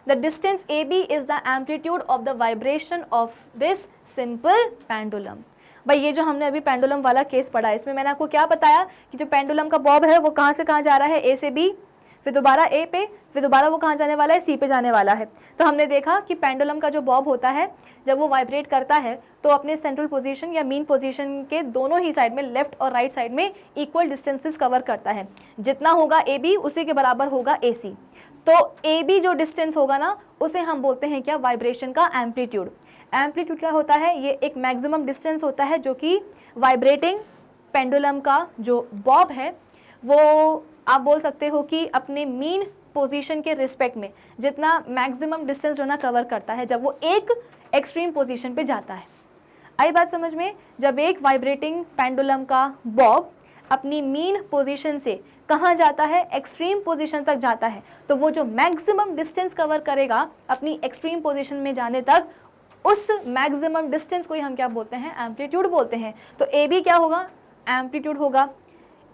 the distance AB is the amplitude of the vibration of this simple pendulum। भाई ये जो हमने अभी पेंडुलम वाला केस पढ़ा, इसमें मैंने आपको क्या बताया कि जो पेंडुलम का बॉब है वो कहाँ से कहाँ जा रहा है? ए से बी, फिर दोबारा ए पे, फिर दोबारा वो कहाँ जाने वाला है? सी पे जाने वाला है। तो हमने देखा कि पेंडुलम का जो बॉब होता है जब वो वाइब्रेट करता है तो अपने सेंट्रल पोजीशन या मीन पोजीशन के दोनों ही साइड में, लेफ्ट और राइट साइड में इक्वल डिस्टेंसेस कवर करता है। जितना होगा ए बी उसी के बराबर होगा ए सी। तो ए बी जो डिस्टेंस होगा ना, उसे हम बोलते हैं क्या? वाइब्रेशन का एम्पलीट्यूड। एम्पलीट्यूड क्या होता है? ये एक मैक्सिमम डिस्टेंस होता है जो कि वाइब्रेटिंग पेंडुलम का जो बॉब है वो आप बोल सकते हो कि अपने मीन पोजीशन के रिस्पेक्ट में जितना मैक्सिमम डिस्टेंस जो ना कवर करता है जब वो एक एक्सट्रीम पोजीशन पे जाता है। आई बात समझ में? जब एक वाइब्रेटिंग पेंडुलम का बॉब अपनी मीन पोजीशन से कहाँ जाता है? एक्सट्रीम पोजीशन तक जाता है, तो वो जो मैक्सिमम डिस्टेंस कवर करेगा अपनी एक्सट्रीम पोजीशन में जाने तक, उस मैक्सिमम डिस्टेंस को ही हम क्या बोलते हैं? एम्पलीट्यूड बोलते हैं। तो ए बी क्या होगा? एम्पलीट्यूड होगा।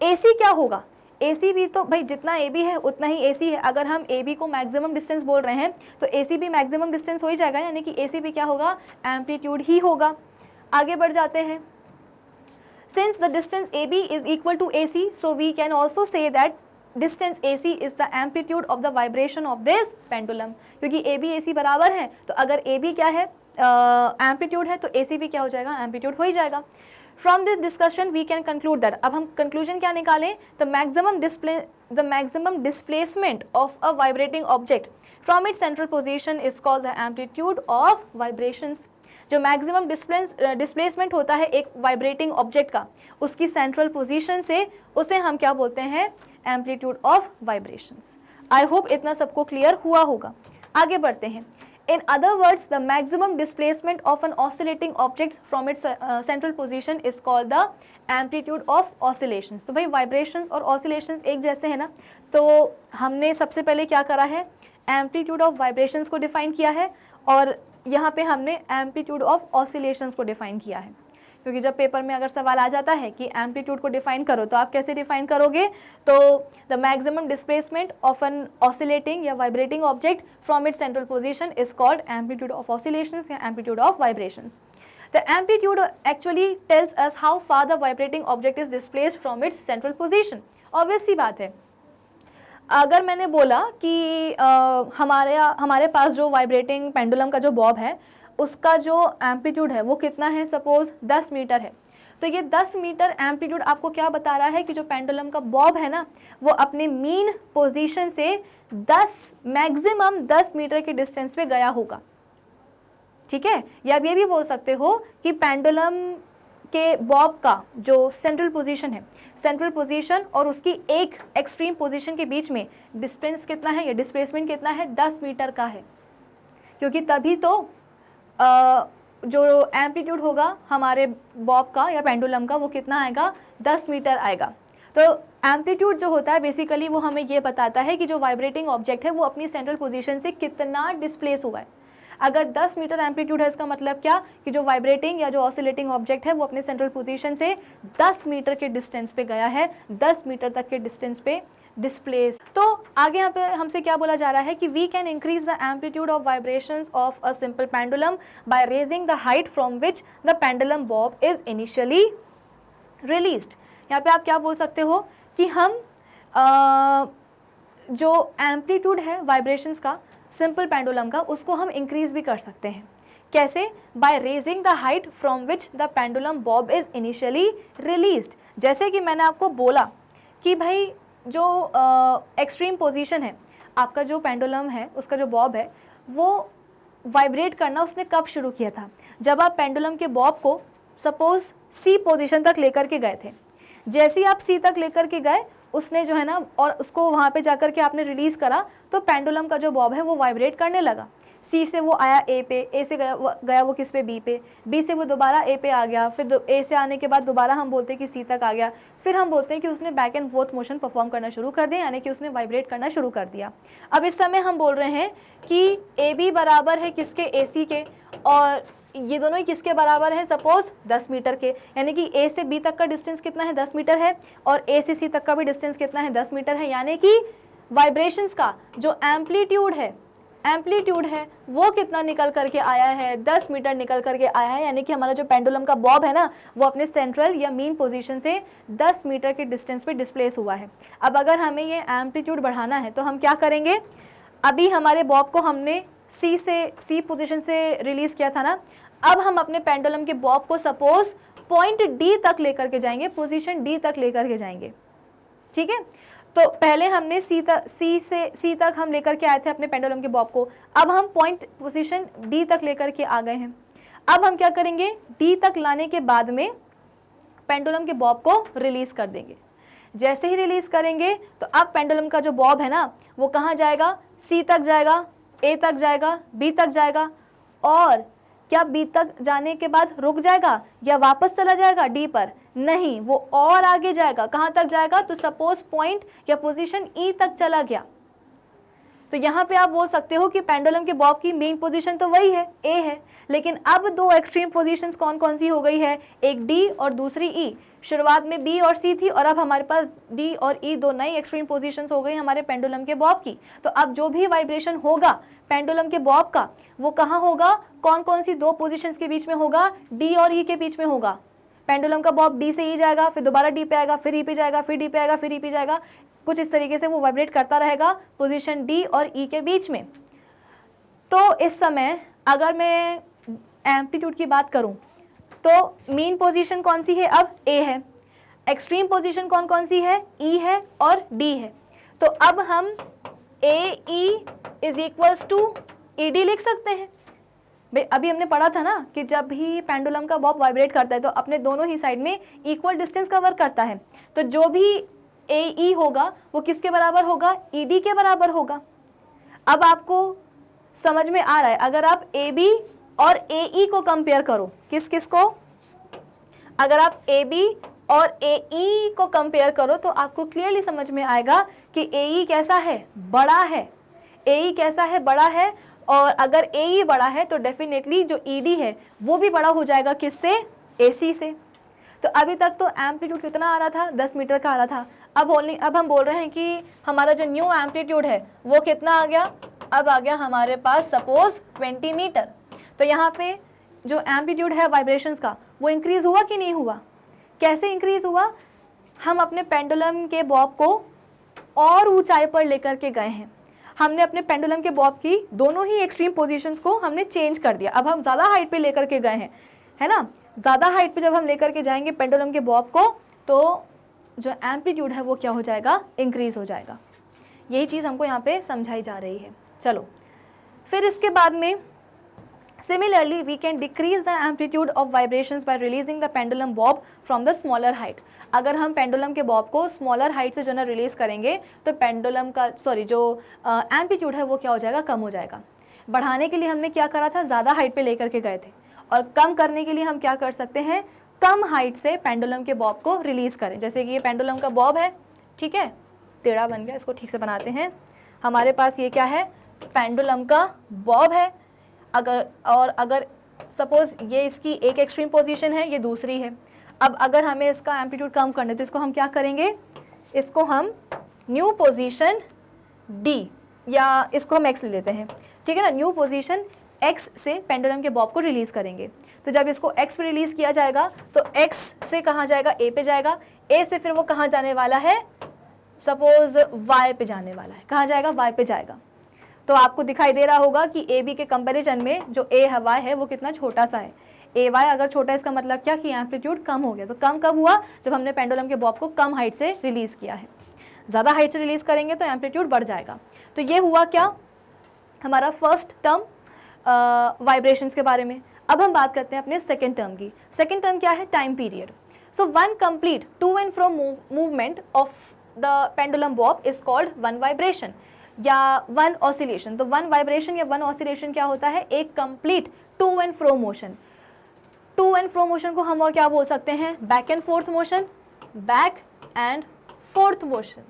ए सी क्या होगा? ए सी भी तो भाई जितना ए बी है उतना ही ए सी है। अगर हम ए बी को मैक्सिमम डिस्टेंस बोल रहे हैं तो ए सी भी मैक्सिमम डिस्टेंस हो ही जाएगा, यानी कि ए सी भी क्या होगा? एम्पलीट्यूड ही होगा। आगे बढ़ जाते हैं। Since the distance AB is equal to AC, so we can also say that distance AC is the amplitude of the vibration of this pendulum। क्योंकि AB AC बराबर है, तो अगर AB क्या है? एम्पलीट्यूड है, तो AC भी क्या हो जाएगा? एम्पलीट्यूड हो ही जाएगा। From this discussion we can conclude that, अब हम conclusion क्या निकालें? The maximum displacement of a vibrating object from its central position is called the amplitude of vibrations। जो मैक्सिमम डिस्प्लेसमेंट होता है एक वाइब्रेटिंग ऑब्जेक्ट का उसकी सेंट्रल पोजीशन से, उसे हम क्या बोलते हैं? Amplitude of vibrations. I hope इतना सबको क्लियर हुआ होगा। आगे बढ़ते हैं। In other words the maximum displacement of an oscillating object from its central position is called the amplitude of oscillations. तो भाई वाइब्रेशंस और ऑसिलेशंस एक जैसे हैं ना, तो हमने सबसे पहले क्या करा है? एम्पलीट्यूड ऑफ वाइब्रेशंस को डिफाइन किया है और यहाँ पे हमने एम्पलीट्यूड ऑफ ऑसिलेशंस को डिफाइन किया है। क्योंकि जब पेपर में अगर सवाल आ जाता है कि एम्पलीट्यूड को डिफाइन करो, तो आप कैसे डिफाइन करोगे? तो the maximum displacement of an oscillating या vibrating object from its central position is called amplitude of oscillations या amplitude of vibrations. The amplitude actually tells us how far the vibrating object is displaced from its central position. Obvious सी बात है, अगर मैंने बोला कि हमारे पास जो वाइब्रेटिंग पेंडुलम का जो बॉब है उसका जो एम्पलीट्यूड है वो कितना है? सपोज 10 मीटर है, तो ये 10 मीटर एम्पलीट्यूड आपको क्या बता रहा है कि जो पेंडुलम का बॉब है ना वो अपने मीन पोजीशन से मैक्सिमम 10 मीटर के डिस्टेंस पे गया होगा। ठीक है? या आप ये भी बोल सकते हो कि पेंडुलम के बॉब का जो सेंट्रल पोजीशन है, सेंट्रल पोजीशन और उसकी एक एक्सट्रीम पोजीशन के बीच में डिस्टेंस कितना है या डिस्प्लेसमेंट कितना है? 10 मीटर का है। क्योंकि तभी तो जो एम्पलीट्यूड होगा हमारे बॉब का या पेंडुलम का वो कितना आएगा? 10 मीटर आएगा। तो एम्पलीट्यूड जो होता है बेसिकली वो हमें ये बताता है कि जो वाइब्रेटिंग ऑब्जेक्ट है वो अपनी सेंट्रल पोजीशन से कितना डिस्प्लेस हुआ है। अगर 10 मीटर एम्पलीट्यूड है, इसका मतलब क्या कि जो वाइब्रेटिंग या जो ऑसिलेटिंग ऑब्जेक्ट है वो अपने सेंट्रल पोजीशन से 10 मीटर के डिस्टेंस पे गया है, 10 मीटर तक के डिस्टेंस पे डिस्प्लेस। तो आगे यहाँ पे हमसे क्या बोला जा रहा है कि we can increase the amplitude of vibrations of a simple pendulum by raising the height from which the pendulum bob is initially released. यहाँ पे आप क्या बोल सकते हो कि हम जो एम्पलीट्यूड है वाइब्रेशंस का सिंपल पेंडुलम का उसको हम इंक्रीज भी कर सकते हैं। कैसे? Bye raising the height from which the pendulum bob is initially released. जैसे कि मैंने आपको बोला कि भाई जो एक्सट्रीम पोजीशन है आपका जो पेंडुलम है, उसका जो बॉब है, वो वाइब्रेट करना उसने कब शुरू किया था? जब आप पेंडुलम के बॉब को सपोज सी पोजीशन तक लेकर के गए थे। जैसे ही आप सी तक लेकर के गए, उसने जो है ना, और उसको वहाँ पे जाकर के आपने रिलीज़ करा, तो पेंडुलम का जो बॉब है वो वाइब्रेट करने लगा। सी से वो आया ए पे, ए से गया वो किस पे, बी पे, बी से वो दोबारा ए पे आ गया, फिर ए से आने के बाद दोबारा हम बोलते हैं कि सी तक आ गया, फिर हम बोलते हैं कि उसने back and forth motion perform करना शुरू कर दिया, यानी कि उसने वाइब्रेट करना शुरू कर दिया। अब इस समय हम बोल रहे हैं कि ए बी बराबर है किसके, ए सी के, और ये दोनों ही किसके बराबर है, सपोज 10 मीटर के, यानी कि ए से बी तक का डिस्टेंस कितना है, 10 मीटर है, और ए से सी तक का भी डिस्टेंस कितना है, 10 मीटर है। यानी कि वाइब्रेशंस का जो एम्पलीट्यूड है वो कितना निकल करके आया है, 10 मीटर निकल करके आया है। यानी कि हमारा जो पेंडुलम का बॉब है ना, वो अपने सेंट्रल या मीन पोजीशन से 10 मीटर के डिस्टेंस पे डिस्प्लेस हुआ है। अब अगर हमें ये एम्पलीट्यूड बढ़ाना है तो हम क्या करेंगे, अभी हमारे बॉब को हमने सी पोजीशन से रिलीज किया था ना, अब हम अपने पेंडुलम के बॉब को सपोज पॉइंट डी तक लेकर के जाएंगे, पोजीशन डी तक लेकर के जाएंगे, ठीक है। तो पहले हमने सी तक हम लेकर के आए थे अपने पेंडुलम के बॉब को, अब हम पॉइंट पोजीशन डी तक लेकर के आ गए हैं। अब हम क्या करेंगे, डी तक लाने के बाद में पेंडुलम के बॉब को रिलीज कर देंगे। जैसे ही रिलीज करेंगे तो अब पेंडुलम का जो बॉब है ना, वो कहाँ जाएगा, सी तक जाएगा, ए तक जाएगा, बी तक जाएगा, और क्या बी तक जाने के बाद रुक जाएगा या वापस चला जाएगा डी पर? नहीं, वो और आगे जाएगा। कहाँ तक जाएगा, तो सपोज पॉइंट या पोजीशन ई तक चला गया। तो यहाँ पे आप बोल सकते हो कि पेंडुलम के बॉब की मेन पोजीशन तो वही है, ए है, लेकिन अब दो एक्सट्रीम पोजीशंस कौन कौन सी हो गई है, एक डी और दूसरी ई। शुरुआत में बी और सी थी, और अब हमारे पास डी और ई दो नई एक्सट्रीम पोजीशंस हो गई हमारे पेंडुलम के बॉब की। तो अब जो भी वाइब्रेशन होगा पेंडुलम के बॉब का, वो कहाँ होगा, कौन कौन सी दो पोजीशंस के बीच में होगा, डी और ई के बीच में होगा। पेंडुलम का बॉब डी से ई जाएगा, फिर दोबारा डी पे आएगा, फिर ई पे जाएगा, फिर डी पे आएगा, फिर ई पे जाएगा, कुछ इस तरीके से वो वाइब्रेट करता रहेगा पोजीशन डी और ई के बीच में। तो इस समय अगर मैं एम्पलीट्यूड की बात करूं तो मीन पोजीशन कौन सी है, अब ए है। एक्सट्रीम पोजीशन कौन कौन सी है, ई है और डी है। तो अब हम A E is equals to E D लिख सकते हैं। भाई अभी हमने पढ़ा था ना कि जब भी पेंडुलम का बॉब वाइब्रेट करता है तो अपने दोनों ही साइड में इक्वल डिस्टेंस कवर करता है। तो जो भी ए ई होगा वो किसके बराबर होगा, ई डी के बराबर होगा। अब आपको समझ में आ रहा है, अगर आप ए बी और ए ई को कंपेयर करो, किस किस को, अगर आप ए बी और ए ई को कंपेयर करो तो आपको क्लियरली समझ में आएगा कि ए ई कैसा है, बड़ा है। ए ई कैसा है, बड़ा है। और अगर ए ई बड़ा है तो डेफिनेटली जो ई डी है वो भी बड़ा हो जाएगा, किससे, ए सी से। तो अभी तक तो एम्पलीट्यूड कितना आ रहा था, 10 मीटर का आ रहा था। अब हम बोल रहे हैं कि हमारा जो न्यू एम्पलीट्यूड है वो कितना आ गया, अब आ गया हमारे पास सपोज 20 मीटर। तो यहाँ पे जो एम्पलीट्यूड है वाइब्रेशंस का वो इंक्रीज हुआ कि नहीं हुआ, कैसे इंक्रीज हुआ, हम अपने पेंडुलम के बॉब को और ऊंचाई पर लेकर के गए हैं। हमने अपने पेंडुलम के बॉब की दोनों ही एक्सट्रीम पोजीशंस को हमने चेंज कर दिया। अब हम ज़्यादा हाइट पे लेकर के गए हैं, है ना। ज़्यादा हाइट पे जब हम लेकर के जाएंगे पेंडुलम के बॉब को तो जो एम्पलीट्यूड है वो क्या हो जाएगा, इंक्रीज हो जाएगा। यही चीज़ हमको यहाँ पे समझाई जा रही है। चलो फिर इसके बाद में Similarly, we can decrease the amplitude of vibrations by releasing the pendulum bob from the smaller height. अगर हम पेंडुलम के बॉब को स्मॉलर हाइट से जो ना रिलीज करेंगे तो पेंडुलम का जो एम्पलीट्यूड है वो क्या हो जाएगा, कम हो जाएगा। बढ़ाने के लिए हमने क्या करा था, ज़्यादा हाइट पे लेकर के गए थे, और कम करने के लिए हम क्या कर सकते हैं, कम हाइट से पेंडुलम के बॉब को रिलीज करें। जैसे कि ये पेंडुलम का बॉब है, ठीक है, टेढ़ा बन गया, इसको ठीक से बनाते हैं। हमारे पास ये क्या है, पेंडुलम का बॉब है। अगर सपोज ये इसकी एक एक्सट्रीम पोजीशन है, ये दूसरी है। अब अगर हमें इसका एम्पलीट्यूड कम करना है तो इसको हम क्या करेंगे, इसको हम न्यू पोजीशन डी या इसको हम एक्स ले लेते हैं, ठीक है ना। न्यू पोजीशन एक्स से पेंडुलम के बॉब को रिलीज़ करेंगे। तो जब इसको एक्स पे रिलीज़ किया जाएगा तो एक्स से कहाँ जाएगा, ए पे जाएगा। ए से फिर वो कहाँ जाने वाला है, सपोज वाई पे जाने वाला है। कहाँ जाएगा, वाई पे जाएगा। तो आपको दिखाई दे रहा होगा कि ए बी के कंपैरिजन में जो ए वाई है वो कितना छोटा सा है। ए वाई अगर छोटा है इसका मतलब क्या कि एम्पलीट्यूड कम हो गया। तो कम कब हुआ, जब हमने पेंडुलम के बॉब को कम हाइट से रिलीज़ किया है। ज़्यादा हाइट से रिलीज़ करेंगे तो एम्पलीट्यूड बढ़ जाएगा। तो ये हुआ क्या, हमारा फर्स्ट टर्म वाइब्रेशंस के बारे में। अब हम बात करते हैं अपने सेकेंड टर्म की। सेकेंड टर्म क्या है, time period. So one complete to and fro movement of the pendulum bob is called one vibration या वन ऑसिलेशन। तो वन वाइब्रेशन या वन ऑसिलेशन क्या होता है, एक complete to and fro motion. To and fro motion को हम और क्या बोल सकते हैं, back and forth motion, back and forth motion,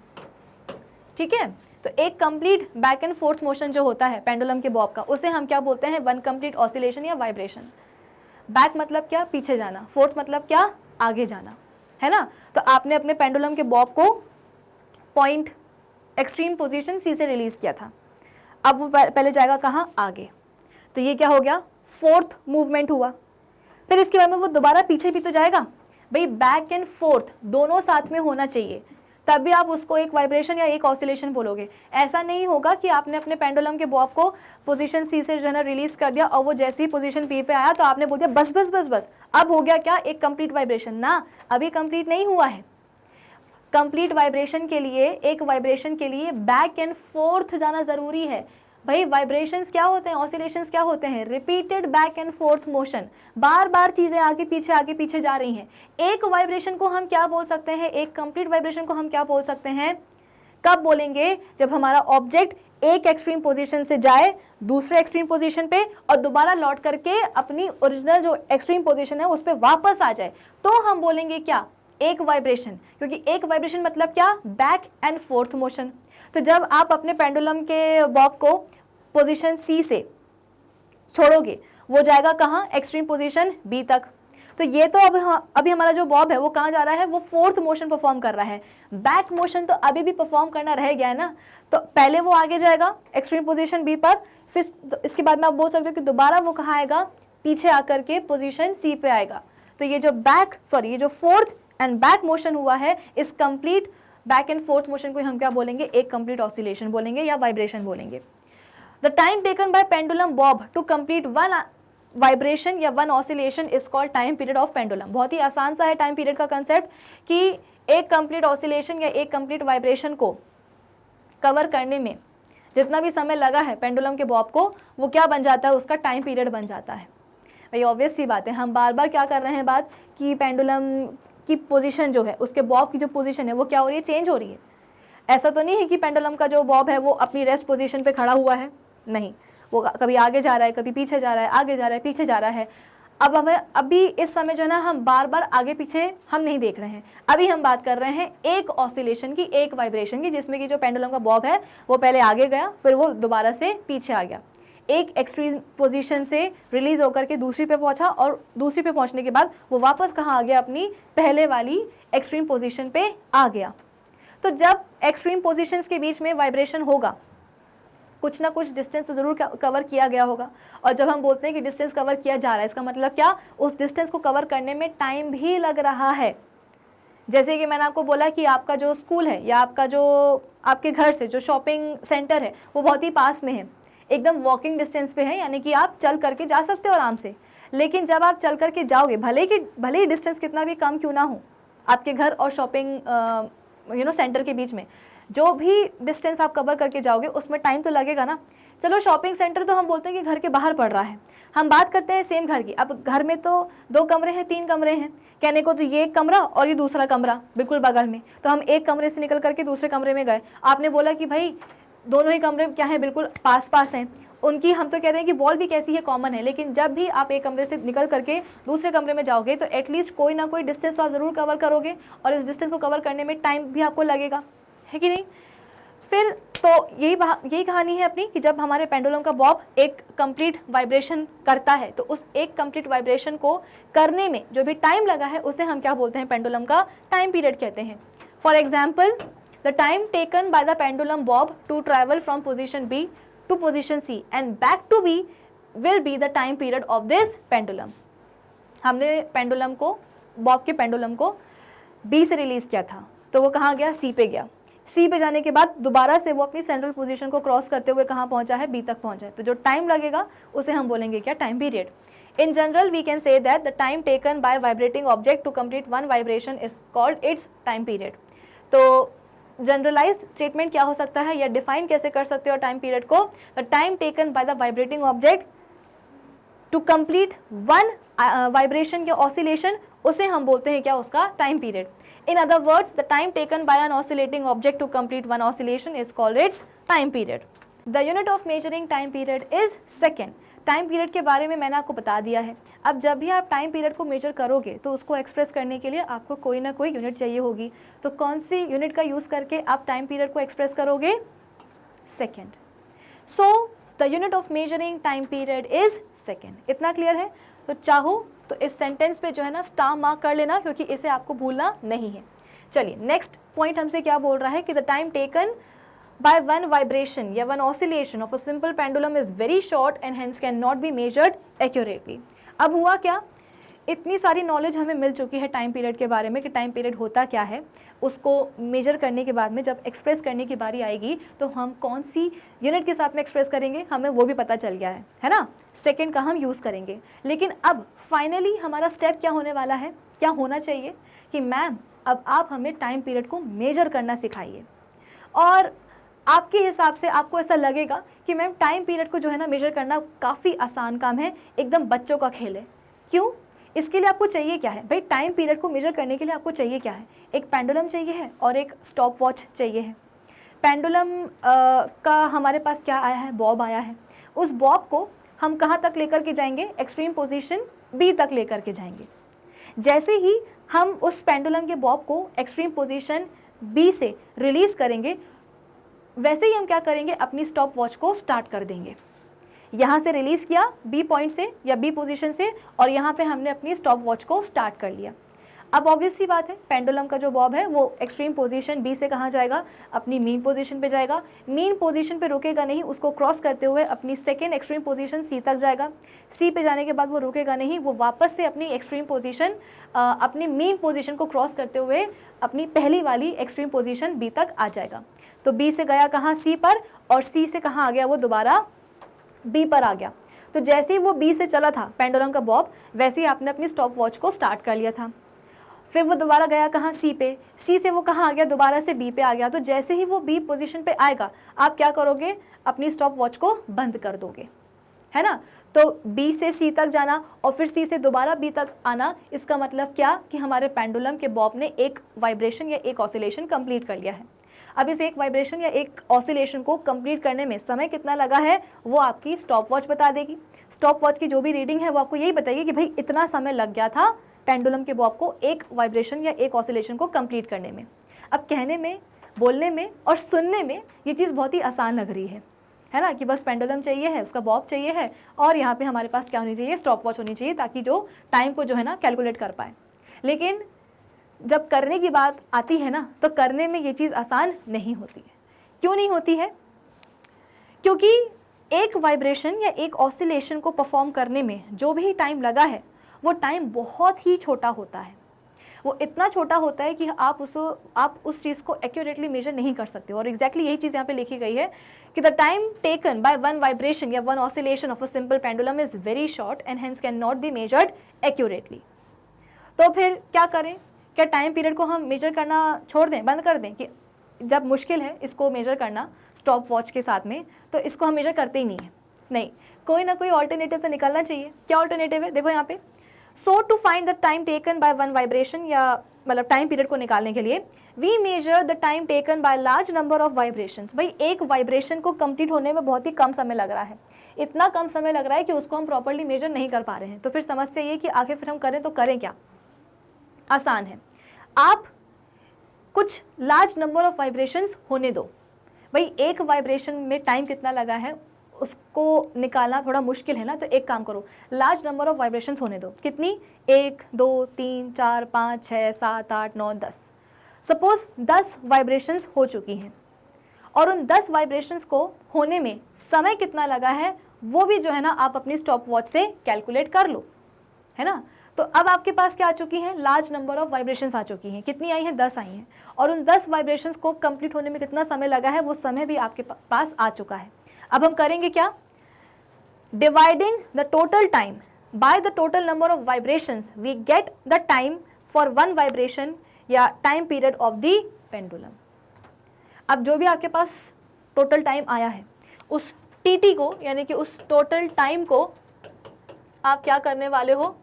ठीक है। तो एक complete back and forth motion जो होता है पेंडुलम के बॉब का, उसे हम क्या बोलते हैं, वन कंप्लीट ऑसिलेशन या वाइब्रेशन। बैक मतलब क्या, पीछे जाना, फोर्थ मतलब क्या, आगे जाना, है ना। तो आपने अपने पेंडुलम के बॉब को पॉइंट एक्सट्रीम पोजीशन सी से रिलीज किया था, अब वो पहले जाएगा कहाँ, आगे। तो ये क्या हो गया, फोर्थ मूवमेंट हुआ। फिर इसके बाद में वो दोबारा पीछे भी तो जाएगा भाई, बैक एंड फोर्थ दोनों साथ में होना चाहिए, तभी आप उसको एक वाइब्रेशन या एक ऑसिलेशन बोलोगे। ऐसा नहीं होगा कि आपने अपने पेंडुलम के बॉब को पोजीशन सी से जो है ना रिलीज कर दिया और वो जैसे ही पोजीशन पी पे आया तो आपने बोल दिया बस बस बस बस, अब हो गया क्या, एक कंप्लीट वाइब्रेशन। ना, अभी कंप्लीट नहीं हुआ है। कंप्लीट वाइब्रेशन के लिए, एक वाइब्रेशन के लिए बैक एंड फोर्थ जाना जरूरी है भाई। वाइब्रेशंस क्या होते हैं, ऑसिलेशंस क्या होते हैं, repeated back and forth motion, बार बार चीजें आगे पीछे जा रही हैं। एक वाइब्रेशन को हम क्या बोल सकते हैं, एक कंप्लीट वाइब्रेशन को हम क्या बोल सकते हैं, कब बोलेंगे, जब हमारा ऑब्जेक्ट एक एक्सट्रीम पोजीशन से जाए दूसरे एक्सट्रीम पोजीशन पे और दोबारा लौट करके अपनी ओरिजिनल जो एक्सट्रीम पोजीशन है उस पर वापस आ जाए, तो हम बोलेंगे क्या, एक वाइब्रेशन। क्योंकि एक वाइब्रेशन मतलब क्या, बैक एंड फोर्थ मोशन। तो जब आप अपने पेंडुलम के बॉब को पोजीशन सी से छोड़ोगे, वो जाएगा कहाँ, एक्सट्रीम पोजीशन बी तक। तो ये तो अभी हमारा जो बॉब है वो कहाँ जा रहा है, वो फोर्थ मोशन परफॉर्म कर रहा है। बैक मोशन तो अभी भी परफॉर्म करना रह गया है ना। तो पहले वो आगे जाएगा एक्सट्रीम पोजीशन बी पर, फिर इसके बाद में आप बोल सकते हो कि दोबारा वो कहाँ आएगा, पीछे आकर के पोजीशन सी पे आएगा। तो ये जो फोर्थ एंड बैक मोशन हुआ है, इस complete back and forth motion को हम क्या बोलेंगे, एक कंप्लीट ऑसिलेशन बोलेंगे या वाइब्रेशन बोलेंगे। The time taken by pendulum bob to complete one vibration या one oscillation is called time period of pendulum. बहुत ही आसान सा है टाइम पीरियड का कंसेप्ट, कि एक कंप्लीट ऑसिलेशन या एक कंप्लीट वाइब्रेशन को कवर करने में जितना भी समय लगा है पेंडुलम के बॉब को, वो क्या बन जाता है, उसका टाइम पीरियड बन जाता है। भाई ऑब्वियस सी बात है, हम बार बार क्या कर रहे हैं बात, कि पेंडुलम की पोजीशन जो है, उसके बॉब की जो पोजीशन है वो क्या हो रही है, चेंज हो रही है। ऐसा तो नहीं है कि पेंडुलम का जो बॉब है वो अपनी रेस्ट पोजीशन पे खड़ा हुआ है, नहीं, वो कभी आगे जा रहा है, कभी पीछे जा रहा है, आगे जा रहा है, पीछे जा रहा है। अब हमें अभी इस समय जो है ना, हम बार बार आगे पीछे हम नहीं देख रहे हैं। अभी हम बात कर रहे हैं एक ऑसिलेशन की, एक वाइब्रेशन की, जिसमें कि जो पेंडुलम का बॉब है वो पहले आगे गया, फिर वो दोबारा से पीछे आ गया, एक एक्सट्रीम पोजीशन से रिलीज होकर के दूसरी पे पहुंचा, और दूसरी पे पहुंचने के बाद वो वापस कहाँ आ गया, अपनी पहले वाली एक्सट्रीम पोजीशन पे आ गया। तो जब एक्सट्रीम पोजीशंस के बीच में वाइब्रेशन होगा, कुछ ना कुछ डिस्टेंस तो जरूर कवर किया गया होगा। और जब हम बोलते हैं कि डिस्टेंस कवर किया जा रहा है, इसका मतलब क्या, उस डिस्टेंस को कवर करने में टाइम भी लग रहा है। जैसे कि मैंने आपको बोला कि आपका जो स्कूल है या आपका जो आपके घर से जो शॉपिंग सेंटर है वो बहुत ही पास में है, एकदम वॉकिंग डिस्टेंस पे है, यानी कि आप चल करके जा सकते हो आराम से। लेकिन जब आप चल करके जाओगे, भले ही डिस्टेंस कितना भी कम क्यों ना हो, आपके घर और शॉपिंग सेंटर के बीच में जो भी डिस्टेंस आप कवर करके जाओगे उसमें टाइम तो लगेगा ना। चलो शॉपिंग सेंटर तो हम बोलते हैं कि घर के बाहर पड़ रहा है, हम बात करते हैं सेम घर की। अब घर में तो 2 कमरे हैं, 3 कमरे हैं, कहने को तो ये एक कमरा और ये दूसरा कमरा बिल्कुल बगल में। तो हम एक कमरे से निकल करके दूसरे कमरे में गए, आपने बोला कि भाई दोनों ही कमरे क्या हैं, बिल्कुल पास पास हैं उनकी, हम तो कहते हैं कि वॉल भी कैसी है, कॉमन है। लेकिन जब भी आप एक कमरे से निकल करके दूसरे कमरे में जाओगे तो एटलीस्ट कोई ना कोई डिस्टेंस तो आप ज़रूर कवर करोगे, और इस डिस्टेंस को कवर करने में टाइम भी आपको लगेगा, है कि नहीं। फिर तो यही कहानी है अपनी, कि जब हमारे पेंडुलम का बॉब एक कंप्लीट वाइब्रेशन करता है, तो उस एक कंप्लीट वाइब्रेशन को करने में जो भी टाइम लगा है उसे हम क्या बोलते हैं, पेंडुलम का टाइम पीरियड कहते हैं। For example, the time taken by the pendulum bob to travel from position B to position C and back to B will be the time period of this pendulum. हमने pendulum को, bob के pendulum को B से release किया था, तो वो कहाँ गया, सी पे गया। सी पे जाने के बाद दोबारा से वो अपनी सेंट्रल पोजीशन को क्रॉस करते हुए कहाँ पहुँचा है, बी तक पहुँचा है। तो जो टाइम लगेगा उसे हम बोलेंगे क्या, time period. In general we can say that the time taken by vibrating object to complete one vibration is called its time period. तो जनरलाइज स्टेटमेंट क्या हो सकता है या डिफाइन कैसे कर सकते हो टाइम पीरियड को? The time taken by the vibrating object to complete one vibration या ऑसिलेशन, उसे हम बोलते हैं क्या? उसका time period. In other words, the time taken by an oscillating object to complete one oscillation is called its time period. The unit of measuring time period is second. Time period के बारे में मैंने आपको बता दिया है। अब जब भी आप टाइम पीरियड को मेजर करोगे तो उसको एक्सप्रेस करने के लिए आपको कोई ना कोई यूनिट चाहिए होगी। तो कौन सी यूनिट का यूज़ करके आप टाइम पीरियड को एक्सप्रेस करोगे? Second. So the unit of measuring time period is second. इतना क्लियर है? तो चाहो तो इस सेंटेंस पे जो है ना स्टार मार्क कर लेना, क्योंकि इसे आपको भूलना नहीं है। चलिए नेक्स्ट पॉइंट हमसे क्या बोल रहा है कि the time taken by one vibration या one oscillation of a simple pendulum is very short and hence cannot be measured accurately। अब हुआ क्या? इतनी सारी नॉलेज हमें मिल चुकी है टाइम पीरियड के बारे में कि टाइम पीरियड होता क्या है। उसको मेजर करने के बाद में जब एक्सप्रेस करने की बारी आएगी तो हम कौन सी यूनिट के साथ में एक्सप्रेस करेंगे हमें वो भी पता चल गया है ना? सेकेंड का हम यूज़ करेंगे। लेकिन अब फाइनली हमारा स्टेप क्या होने वाला है? क्या होना चाहिए कि मैम अब आप हमें टाइम पीरियड को मेजर करना सिखाइए। और आपके हिसाब से आपको ऐसा लगेगा कि मैम टाइम पीरियड को जो है ना मेजर करना काफ़ी आसान काम है, एकदम बच्चों का खेल है। क्यों? इसके लिए आपको चाहिए क्या है भाई? टाइम पीरियड को मेजर करने के लिए आपको चाहिए क्या है? एक पेंडुलम चाहिए है और एक स्टॉप वॉच चाहिए है। पेंडुलम का हमारे पास क्या आया है? बॉब आया है। उस बॉब को हम कहाँ तक लेकर के जाएंगे? एक्सट्रीम पोजीशन बी तक लेकर के जाएंगे। जैसे ही हम उस पेंडुलम के बॉब को एक्सट्रीम पोजीशन बी से रिलीज़ करेंगे, वैसे ही हम क्या करेंगे? अपनी स्टॉप वॉच को स्टार्ट कर देंगे। यहाँ से रिलीज़ किया बी पॉइंट से या बी पोजीशन से, और यहाँ पे हमने अपनी स्टॉप वॉच को स्टार्ट कर लिया। अब ऑब्वियस सी बात है, पेंडुलम का जो बॉब है वो एक्सट्रीम पोजीशन बी से कहाँ जाएगा? अपनी मीन पोजीशन पे जाएगा। मीन पोजीशन पे रुकेगा नहीं, उसको क्रॉस करते हुए अपनी सेकेंड एक्सट्रीम पोजीशन सी तक जाएगा। सी पे जाने के बाद वो रुकेगा नहीं, वो वापस से अपनी एक्सट्रीम पोजीशन अपनी मीन पोजीशन को क्रॉस करते हुए अपनी पहली वाली एक्सट्रीम पोजीशन बी तक आ जाएगा। तो बी से गया कहाँ? सी पर, और सी से कहाँ आ गया? वो दोबारा बी पर आ गया। तो जैसे ही वो बी से चला था पेंडुलम का बॉब, वैसे ही आपने अपनी स्टॉप वॉच को स्टार्ट कर लिया था। फिर वो दोबारा गया कहाँ? सी पे। सी से वो कहाँ आ गया? दोबारा से बी पे आ गया। तो जैसे ही वो बी पोजीशन पे आएगा आप क्या करोगे? अपनी स्टॉप वॉच को बंद कर दोगे, है ना? तो बी से सी तक जाना और फिर सी से दोबारा बी तक आना, इसका मतलब क्या कि हमारे पेंडुलम के बॉब ने एक वाइब्रेशन या एक ऑसिलेशन कंप्लीट कर लिया है। अब इस एक वाइब्रेशन या एक ऑसिलेशन को कंप्लीट करने में समय कितना लगा है वो आपकी स्टॉप वॉच बता देगी। स्टॉप वॉच की जो भी रीडिंग है वो आपको यही बताएगी कि भाई इतना समय लग गया था पेंडुलम के बॉब को एक वाइब्रेशन या एक ऑसिलेशन को कंप्लीट करने में। अब कहने में, बोलने में और सुनने में ये चीज़ बहुत ही आसान लग रही है ना? कि बस पेंडुलम चाहिए है, उसका बॉब चाहिए है और यहाँ पे हमारे पास क्या होनी चाहिए? स्टॉप वॉच होनी चाहिए, ताकि जो टाइम को जो है ना कैलकुलेट कर पाए। लेकिन जब करने की बात आती है ना, तो करने में ये चीज़ आसान नहीं होती है। क्यों नहीं होती है? क्योंकि एक वाइब्रेशन या एक ऑसिलेशन को परफॉर्म करने में जो भी टाइम लगा है वो टाइम बहुत ही छोटा होता है। वो इतना छोटा होता है कि आप उस चीज़ को एक्यूरेटली मेजर नहीं कर सकते। और एग्जैक्टली यही चीज़ यहाँ पे लिखी गई है कि the time taken by one vibration या one oscillation of a simple pendulum is very short and hence can not be measured accurately. तो फिर क्या करें? क्या टाइम पीरियड को हम मेजर करना छोड़ दें, बंद कर दें कि जब मुश्किल है इसको मेजर करना स्टॉप वॉच के साथ में, तो इसको हम मेजर करते ही नहीं है? नहीं, कोई ना कोई ऑल्टरनेटिव से निकलना चाहिए। क्या ऑल्टरनेटिव है? देखो यहाँ पे, so to find the time taken by one vibration, या मतलब टाइम पीरियड को निकालने के लिए we measure the time taken by large number of vibrations. भाई एक वाइब्रेशन को कंप्लीट होने में बहुत ही कम समय लग रहा है, इतना कम समय लग रहा है कि उसको हम प्रॉपर्ली मेजर नहीं कर पा रहे हैं। तो फिर समस्या ये कि आखिर फिर हम करें तो करें क्या? आसान है, आप कुछ लार्ज नंबर ऑफ वाइब्रेशंस होने दो। भाई एक वाइब्रेशन में टाइम कितना लगा है उसको निकालना थोड़ा मुश्किल है ना, तो एक काम करो, लार्ज नंबर ऑफ वाइब्रेशंस होने दो। कितनी? 1 2 3 4 5 6 7 8 9 10। सपोज 10 वाइब्रेशंस हो चुकी हैं और उन 10 वाइब्रेशंस को होने में समय कितना लगा है वो भी जो है ना आप अपनी स्टॉप वॉच से कैलकुलेट कर लो, है ना? तो अब आपके पास क्या आ चुकी हैं? लार्ज नंबर ऑफ वाइब्रेशंस आ चुकी हैं। कितनी आई हैं? 10 आई हैं। और उन 10 वाइब्रेशंस को कंप्लीट होने में कितना समय लगा है वो समय भी आपके पास आ चुका है। अब हम करेंगे क्या? Dividing the total time by the total number of vibrations we get the time for one vibration या time period of the pendulum. अब जो भी आपके पास टोटल टाइम आया है उस टीटी को यानी कि उस टोटल टाइम को आप क्या करने वाले हो,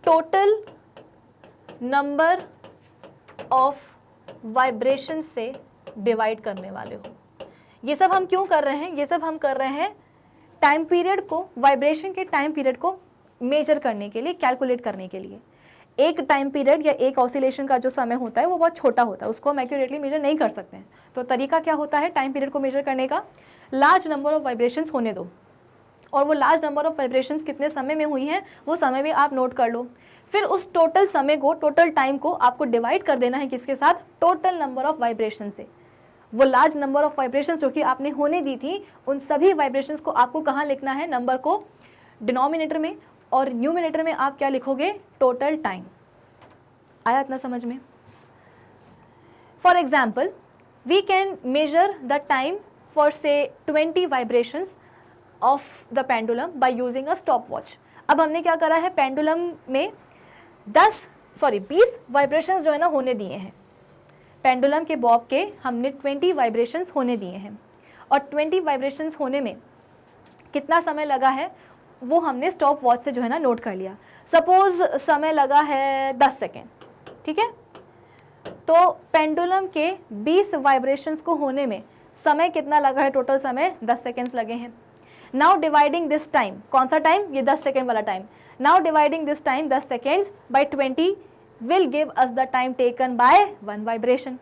टोटल नंबर ऑफ वाइब्रेशन से डिवाइड करने वाले हो। ये सब हम क्यों कर रहे हैं, ये सब हम कर रहे हैं टाइम पीरियड को, वाइब्रेशन के टाइम पीरियड को मेजर करने के लिए, कैलकुलेट करने के लिए। एक टाइम पीरियड या एक ऑसिलेशन का जो समय होता है वो बहुत छोटा होता है, उसको हम एक्यूरेटली मेजर नहीं कर सकते हैं। तो तरीका क्या होता है टाइम पीरियड को मेजर करने का, लार्ज नंबर ऑफ वाइब्रेशंस होने दो, और वो लार्ज नंबर ऑफ वाइब्रेशंस कितने समय में हुई हैं वो समय भी आप नोट कर लो। फिर उस टोटल समय को, टोटल टाइम को आपको डिवाइड कर देना है किसके साथ, टोटल नंबर ऑफ वाइब्रेशन से। वो लार्ज नंबर ऑफ वाइब्रेशंस जो कि आपने होने दी थी, उन सभी वाइब्रेशंस को आपको कहाँ लिखना है, नंबर को डिनोमिनेटर में, और न्यूमिनेटर में आप क्या लिखोगे, टोटल टाइम। आया इतना समझ में? For example we can measure the time for say 20 vibrations of the pendulum by using a stop watch. अब हमने क्या करा है, पेंडुलम में 20 वाइब्रेशंस जो है ना होने दिए हैं, पेंडुलम के बॉब के हमने 20 वाइब्रेशंस होने दिए हैं, और 20 वाइब्रेशंस होने में कितना समय लगा है वो हमने स्टॉप वॉच से जो है ना नोट कर लिया। सपोज समय लगा है 10 सेकेंड, ठीक है। तो पेंडुलम के 20 वाइब्रेशंस को होने में समय कितना लगा है, टोटल समय 10 सेकेंड्स लगे हैं। नाउ डिवाइडिंग दिस टाइम, कौन सा टाइम, ये 10 सेकेंड वाला time. Now dividing this time 10 seconds by 20 will give us the time taken by 1 vibration.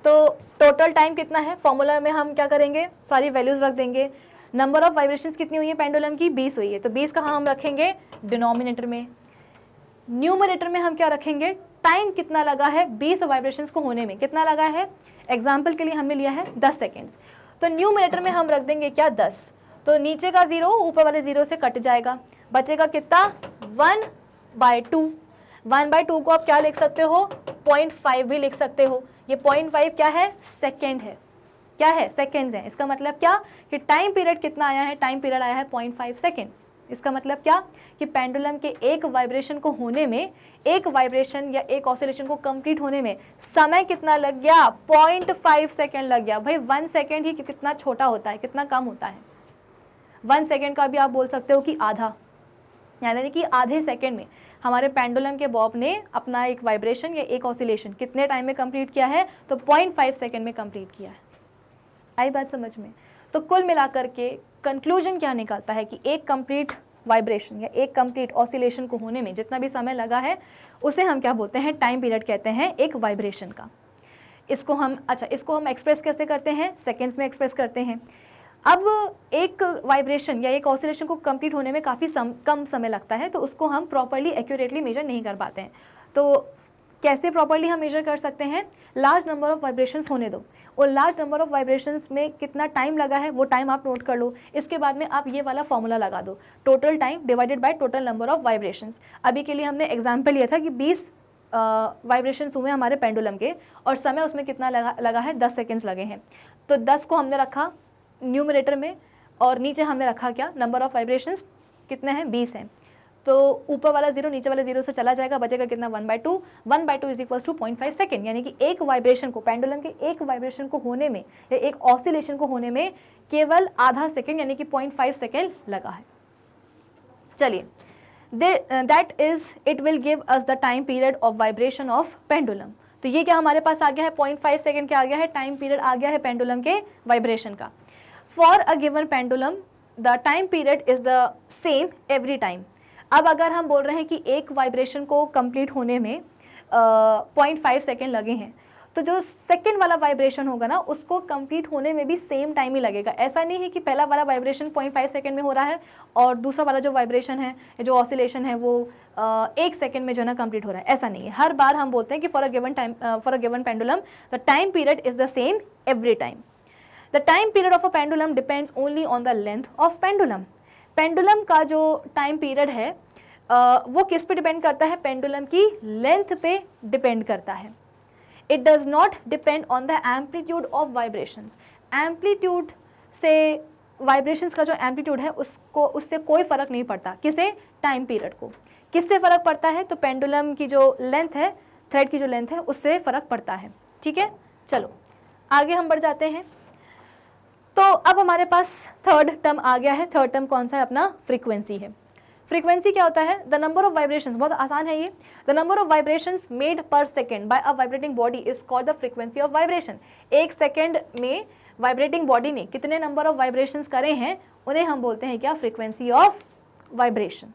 तो टोटल टाइम कितना है, फॉर्मूला में हम क्या करेंगे, सारी वैल्यूज रख देंगे। नंबर ऑफ वाइब्रेशंस कितनी हुई है पेंडुलम की, 20 हुई है, तो 20 कहाँ हम रखेंगे, डिनोमिनेटर में। न्यूमरेटर में हम क्या रखेंगे, टाइम कितना लगा है 20 वाइब्रेशंस को होने में, कितना लगा है, एग्जाम्पल के लिए हमने लिया है 10 सेकेंड्स, तो न्यूमरेटर में हम रख देंगे क्या, 10। तो नीचे का 0 ऊपर वाले 0 से कट जाएगा, बचेगा कितना, 1/2। 1/2 को आप क्या लिख सकते हो, 0.5 भी लिख सकते हो। ये 0.5 क्या है, सेकेंड है, क्या है, सेकेंड्स है। इसका मतलब क्या कि टाइम पीरियड कितना आया है, टाइम पीरियड आया है 0.5 सेकेंड्स। इसका मतलब क्या कि पेंडुलम के एक वाइब्रेशन को होने में, एक वाइब्रेशन या एक ऑसिलेशन को कंप्लीट होने में समय कितना लग गया, 0.5 सेकेंड लग गया। भाई 1 सेकेंड ही कितना छोटा होता है, कितना कम होता है। 1 सेकेंड का भी आप बोल सकते हो कि आधा, यानी कि आधे सेकेंड में हमारे पेंडुलम के बॉब ने अपना एक वाइब्रेशन या एक ऑसिलेशन कितने टाइम में कंप्लीट किया है, तो 0.5 सेकेंड में कंप्लीट किया है। आई बात समझ में? तो कुल मिलाकर के कंक्लूजन क्या निकलता है कि एक कंप्लीट वाइब्रेशन या एक कंप्लीट ऑसिलेशन को होने में जितना भी समय लगा है उसे हम क्या बोलते हैं, टाइम पीरियड कहते हैं एक वाइब्रेशन का। इसको हम एक्सप्रेस कैसे करते हैं, सेकेंड्स में एक्सप्रेस करते हैं। अब एक वाइब्रेशन या एक ऑसिलेशन को कंप्लीट होने में काफ़ी कम समय लगता है, तो उसको हम प्रॉपर्ली एक्यूरेटली मेजर नहीं कर पाते हैं। तो कैसे प्रॉपर्ली हम मेजर कर सकते हैं, लार्ज नंबर ऑफ वाइब्रेशंस होने दो, और लार्ज नंबर ऑफ वाइब्रेशंस में कितना टाइम लगा है वो टाइम आप नोट कर लो। इसके बाद में आप ये वाला फॉर्मूला लगा दो, total time divided by total number of vibrations. अभी के लिए हमने एग्जाम्पल लिया था कि 20 वाइब्रेशंस हुए हमारे पेंडुलम के, और समय उसमें कितना लगा है, 10 सेकेंड्स लगे हैं। तो 10 को हमने रखा न्यूमरेटर में, और नीचे हमने रखा क्या, नंबर ऑफ वाइब्रेशंस कितने हैं, 20 हैं। तो ऊपर वाला 0 नीचे वाले 0 से चला जाएगा, बचेगा कितना, 1/2। 1/2 इज इक्वल्स टू 0.5 सेकेंड, यानी कि एक वाइब्रेशन को, पेंडुलम के एक वाइब्रेशन को होने में या एक ऑसिलेशन को होने में केवल आधा सेकेंड यानी कि 0.5 सेकेंड लगा है। चलिए, that is it will give us the time period of vibration of pendulum. तो ये क्या हमारे पास आ गया है, 0.5 सेकेंड क्या आ गया है, टाइम पीरियड आ गया है पेंडुलम के वाइब्रेशन का। For a given pendulum the time period is the same every time. अब अगर हम बोल रहे हैं कि एक वाइब्रेशन को कंप्लीट होने में 0.5 सेकेंड लगे हैं, तो जो सेकेंड वाला वाइब्रेशन होगा ना उसको कंप्लीट होने में भी सेम टाइम ही लगेगा। ऐसा नहीं है कि पहला वाला वाइब्रेशन 0.5 सेकेंड में हो रहा है और दूसरा वाला जो वाइब्रेशन है, जो ऑसिलेशन है, वो 1 सेकेंड में जो है ना कंप्लीट हो रहा है, ऐसा नहीं है। हर बार हम बोलते हैं कि for a given pendulum the time period is the same every time. The time period of a pendulum depends only on the length of pendulum. Pendulum का जो टाइम पीरियड है वो किस पे डिपेंड करता है, पेंडुलम की लेंथ पे डिपेंड करता है। It does not depend on the amplitude of vibrations. Amplitude से वाइब्रेशंस का जो एम्पलीट्यूड है उससे कोई फ़र्क नहीं पड़ता। किसे, टाइम पीरियड को। किससे फ़र्क पड़ता है, तो पेंडुलम की जो लेंथ है, थ्रेड की जो लेंथ है, उससे फ़र्क पड़ता है। ठीक है, चलो आगे हम बढ़ जाते हैं। तो अब हमारे पास थर्ड टर्म आ गया है। थर्ड टर्म कौन सा है अपना? फ्रीक्वेंसी है। फ्रीक्वेंसी क्या होता है? द नंबर ऑफ वाइब्रेशंस, बहुत आसान है ये। The number of vibrations made per second by a vibrating body is called the frequency of vibration. एक सेकेंड में वाइब्रेटिंग बॉडी ने कितने नंबर ऑफ वाइब्रेशंस करे हैं उन्हें हम बोलते हैं क्या? Frequency of vibration.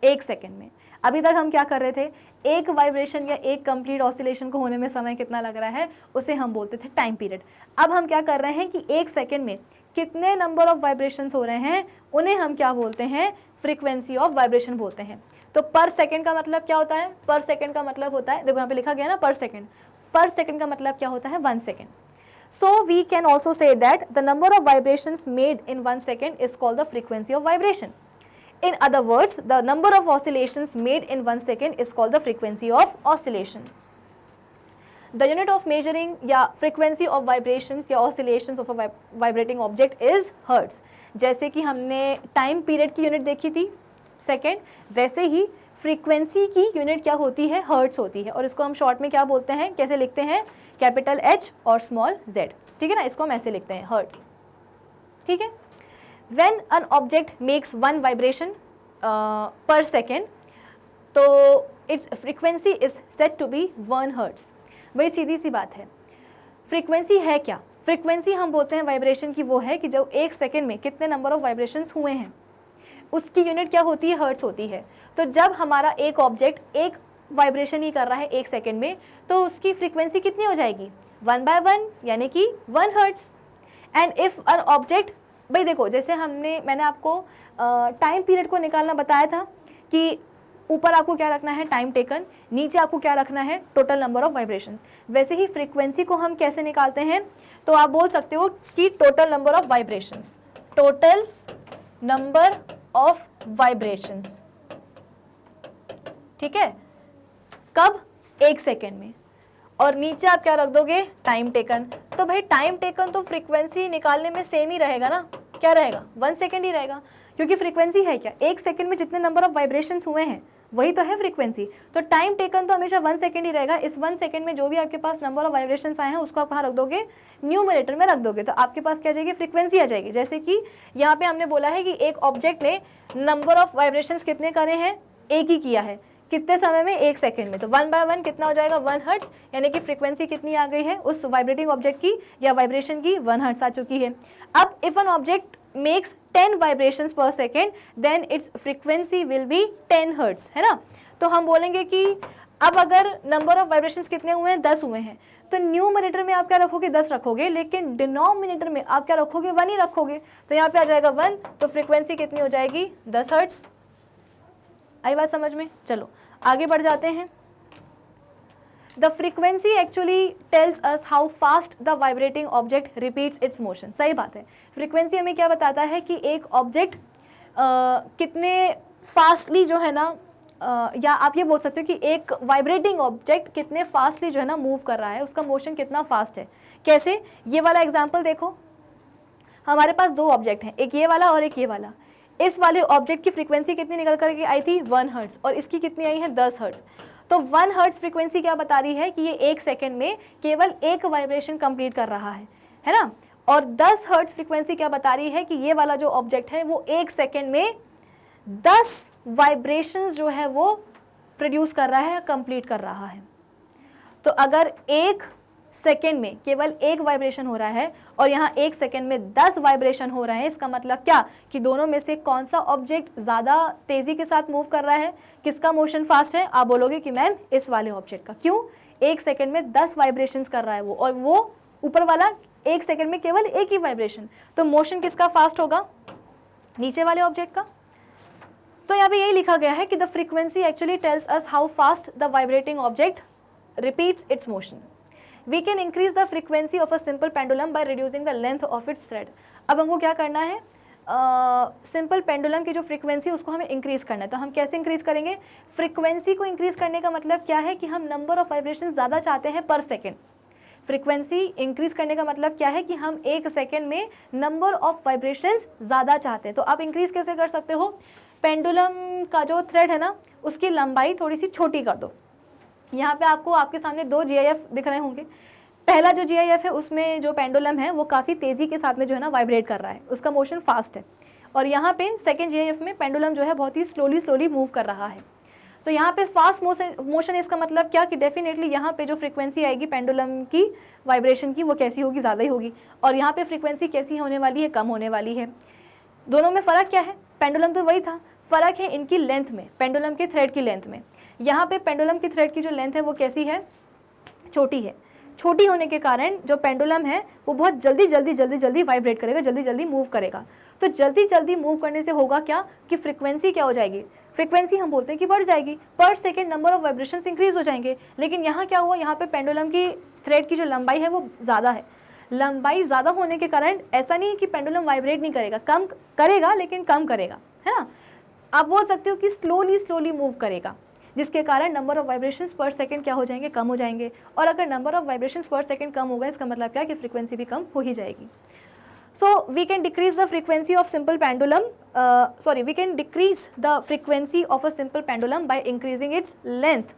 एक सेकेंड में। अभी तक हम क्या कर रहे थे? एक वाइब्रेशन या एक कंप्लीट ऑसिलेशन को होने में समय कितना लग रहा है उसे हम बोलते थे टाइम पीरियड। अब हम क्या कर रहे हैं कि एक सेकेंड में कितने नंबर ऑफ वाइब्रेशंस हो रहे हैं उन्हें हम क्या बोलते हैं? फ्रीक्वेंसी ऑफ वाइब्रेशन बोलते हैं। तो पर सेकेंड का मतलब क्या होता है? पर सेकेंड का मतलब होता है, देखो यहाँ पे लिखा गया ना पर सेकेंड। पर सेकेंड का मतलब क्या होता है? 1 second. So we can also say that the number of vibrations made in 1 second is called the frequency of vibration. In other words, the number of oscillations made in 1 second is called the frequency of oscillations. The unit of measuring या frequency of vibrations या oscillations of a vibrating object is hertz. जैसे कि हमने time period की unit देखी थी second, वैसे ही frequency की यूनिट क्या होती है? हर्ट्स होती है। और इसको हम शॉर्ट में क्या बोलते हैं? कैसे लिखते हैं? कैपिटल H और स्मॉल z, ठीक है ना? इसको हम ऐसे लिखते हैं हर्ट्स, ठीक है। When an object makes 1 vibration per second तो its frequency is said to be 1 hertz. भाई सीधी सी बात है, फ्रीक्वेंसी है क्या? फ्रीक्वेंसी हम बोलते हैं वाइब्रेशन की वो है कि जब एक सेकेंड में कितने नंबर ऑफ वाइब्रेशंस हुए हैं उसकी यूनिट क्या होती है? हर्ट्स होती है। तो जब हमारा एक ऑब्जेक्ट एक वाइब्रेशन ही कर रहा है एक सेकेंड में तो उसकी फ्रीक्वेंसी कितनी हो जाएगी? 1/1 यानी कि 1 hertz. And if an object, भाई देखो जैसे मैंने आपको टाइम पीरियड को निकालना बताया था कि ऊपर आपको क्या रखना है? टाइम टेकन, नीचे आपको क्या रखना है? Total number of vibrations. वैसे ही फ्रीक्वेंसी को हम कैसे निकालते हैं? तो आप बोल सकते हो कि total number of vibrations, total number of vibrations, ठीक है। कब? एक सेकेंड में। और नीचे आप क्या रख दोगे? Time taken. तो भाई टाइम टेकन तो फ्रीक्वेंसी निकालने में सेम ही रहेगा ना, क्या रहेगा? 1 सेकेंड ही रहेगा, क्योंकि फ्रीक्वेंसी है क्या? एक सेकेंड में जितने नंबर ऑफ वाइब्रेशंस हुए हैं वही तो है फ्रीक्वेंसी। तो टाइम टेकन तो हमेशा 1 सेकेंड ही रहेगा। इस 1 सेकेंड में जो भी आपके पास नंबर ऑफ वाइब्रेशंस आए हैं उसको आप कहाँ रख दोगे? न्यूमरेटर में रख दोगे। तो आपके पास क्या आ जाएगी? फ्रीक्वेंसी आ जाएगी। जैसे कि यहाँ पे हमने बोला है कि एक ऑब्जेक्ट ने नंबर ऑफ वाइब्रेशंस कितने करे हैं? एक ही किया है। कितने समय में? एक सेकंड में। तो 1/1 कितना हो जाएगा? 1 हर्ट्स, यानी कि फ्रीक्वेंसी कितनी आ गई है उस वाइब्रेटिंग ऑब्जेक्ट की या वाइब्रेशन की? 1 हर्ट्स आ चुकी है। अब if an object makes 10 vibrations per second then its frequency will be 10 hertz, है ना। तो हम बोलेंगे कि अब अगर नंबर ऑफ वाइब्रेशंस कितने हुए हैं? 10 हुए हैं, तो न्यूमरेटर में आप क्या रखोगे? 10 रखोगे, लेकिन डिनोमिनेटर में आप क्या रखोगे? 1 ही रखोगे। तो यहाँ पे आ जाएगा 1, तो फ्रीक्वेंसी कितनी हो जाएगी? 10 हर्ट्स। आई बात समझ में? चलो आगे बढ़ जाते हैं। The frequency actually tells us how fast the vibrating object repeats it's motion. सही बात है, फ्रीक्वेंसी हमें क्या बताता है कि एक ऑब्जेक्ट कितने फास्टली जो है ना, या आप ये बोल सकते हो कि एक वाइब्रेटिंग ऑब्जेक्ट कितने फास्टली जो है ना मूव कर रहा है, उसका मोशन कितना फास्ट है। कैसे? ये वाला एग्जाम्पल देखो, हमारे पास 2 ऑब्जेक्ट हैं, एक ये वाला और एक ये वाला। इस वाले ऑब्जेक्ट की फ्रीक्वेंसी कितनी निकल करके आई थी? 1 हर्ट्स, और इसकी कितनी आई है? 10 हर्ट्स। तो 1 हर्ट्स फ्रीक्वेंसी क्या बता रही है कि ये एक सेकेंड में केवल एक वाइब्रेशन कंप्लीट कर रहा है ना। और 10 हर्ट्स फ्रीक्वेंसी क्या बता रही है कि ये वाला जो ऑब्जेक्ट है वो एक सेकेंड में 10 वाइब्रेशंस जो है वो प्रोड्यूस कर रहा है, कंप्लीट कर रहा है। तो अगर एक सेकेंड में केवल एक वाइब्रेशन हो रहा है और यहाँ एक सेकेंड में 10 वाइब्रेशन हो रहे हैं, इसका मतलब क्या कि दोनों में से कौन सा ऑब्जेक्ट ज़्यादा तेज़ी के साथ मूव कर रहा है? किसका मोशन फास्ट है? आप बोलोगे कि मैम इस वाले ऑब्जेक्ट का। क्यों? एक सेकेंड में 10 वाइब्रेशंस कर रहा है वो, और वो ऊपर वाला एक सेकेंड में केवल एक ही वाइब्रेशन। तो मोशन किसका फास्ट होगा? नीचे वाले ऑब्जेक्ट का। तो यहाँ पे यही लिखा गया है कि the frequency actually tells us how fast the vibrating object repeats it's motion. We can increase the frequency of a simple pendulum by reducing the length of its thread. अब हमको क्या करना है? सिंपल पेंडुलम की जो frequency उसको हमें increase करना है। तो हम कैसे इंक्रीज़ करेंगे? फ्रीक्वेंसी को इंक्रीज़ करने का मतलब क्या है कि हम नंबर ऑफ वाइब्रेशन ज़्यादा चाहते हैं पर सेकेंड। फ्रीक्वेंसी इंक्रीज़ करने का मतलब क्या है कि हम एक सेकेंड में नंबर ऑफ वाइब्रेशंस ज़्यादा चाहते हैं। तो आप इंक्रीज़ कैसे कर सकते हो? पेंडुलम का जो थ्रेड है ना उसकी लंबाई थोड़ी सी छोटी कर दो। यहाँ पे आपको आपके सामने 2 GIF दिख रहे होंगे। पहला जो GIF है उसमें जो पेंडुलम है वो काफ़ी तेज़ी के साथ में जो है ना वाइब्रेट कर रहा है, उसका मोशन फास्ट है। और यहाँ पे सेकेंड GIF में पेंडुलम जो है बहुत ही स्लोली मूव कर रहा है। तो यहाँ पे फास्ट मोशन इसका मतलब क्या कि डेफिनेटली यहाँ पे जो फ्रीक्वेंसी आएगी पेंडुलम की वाइब्रेशन की वो कैसी होगी, ज़्यादा ही होगी। और यहाँ पे फ्रीक्वेंसी कैसी होने वाली है, कम होने वाली है। दोनों में फ़र्क क्या है, पेंडुलम तो वही था, फ़र्क है इनकी लेंथ में, पेंडुलम के थ्रेड की लेंथ में। यहाँ पे पेंडुलम की थ्रेड की जो लेंथ है वो कैसी है, छोटी है। छोटी होने के कारण जो पेंडुलम है वो बहुत जल्दी वाइब्रेट करेगा, जल्दी मूव करेगा। तो जल्दी मूव करने से होगा क्या कि फ्रीक्वेंसी क्या हो जाएगी, फ्रीक्वेंसी हम बोलते हैं कि बढ़ जाएगी, पर second number of vibrations increase हो जाएंगे। लेकिन यहाँ क्या हुआ, यहाँ पे पेंडुलम की थ्रेड की जो लंबाई है वो ज़्यादा है। लंबाई ज़्यादा होने के कारण ऐसा नहीं है कि पेंडुलम वाइब्रेट नहीं करेगा, कम करेगा लेकिन कम करेगा, है ना। आप बोल सकते हो कि स्लोली मूव करेगा, जिसके कारण नंबर ऑफ वाइब्रेशंस पर सेकंड क्या हो जाएंगे, कम हो जाएंगे। और अगर नंबर ऑफ वाइब्रेशंस पर सेकंड कम हो गए इसका मतलब क्या कि फ्रीक्वेंसी भी कम हो ही जाएगी। So we can decrease the frequency of simple pendulum, we can decrease the frequency of a simple pendulum by increasing its length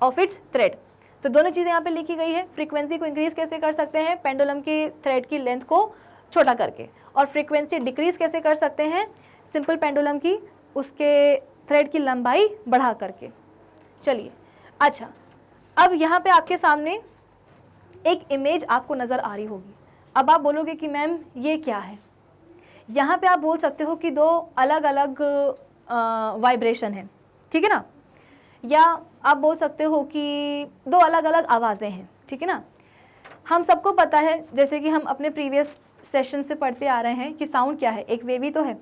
of its thread. तो दोनों चीज़ें यहाँ पे लिखी गई है। फ्रीक्वेंसी को इंक्रीज कैसे कर सकते हैं, पेंडुलम की थ्रेड की लेंथ को छोटा करके, और फ्रीक्वेंसी डिक्रीज कैसे कर सकते हैं सिंपल पेंडुलम की, उसके थ्रेड की लंबाई बढ़ा करके। चलिए, अच्छा, अब यहाँ पे आपके सामने एक इमेज आपको नज़र आ रही होगी। अब आप बोलोगे कि मैम ये क्या है। यहाँ पे आप बोल सकते हो कि दो अलग अलग वाइब्रेशन है, ठीक है ना, या आप बोल सकते हो कि दो अलग अलग आवाज़ें हैं, ठीक है ना। हम सबको पता है, जैसे कि हम अपने प्रीवियस सेशन से पढ़ते आ रहे हैं कि साउंड क्या है, एक वेव ही तो है।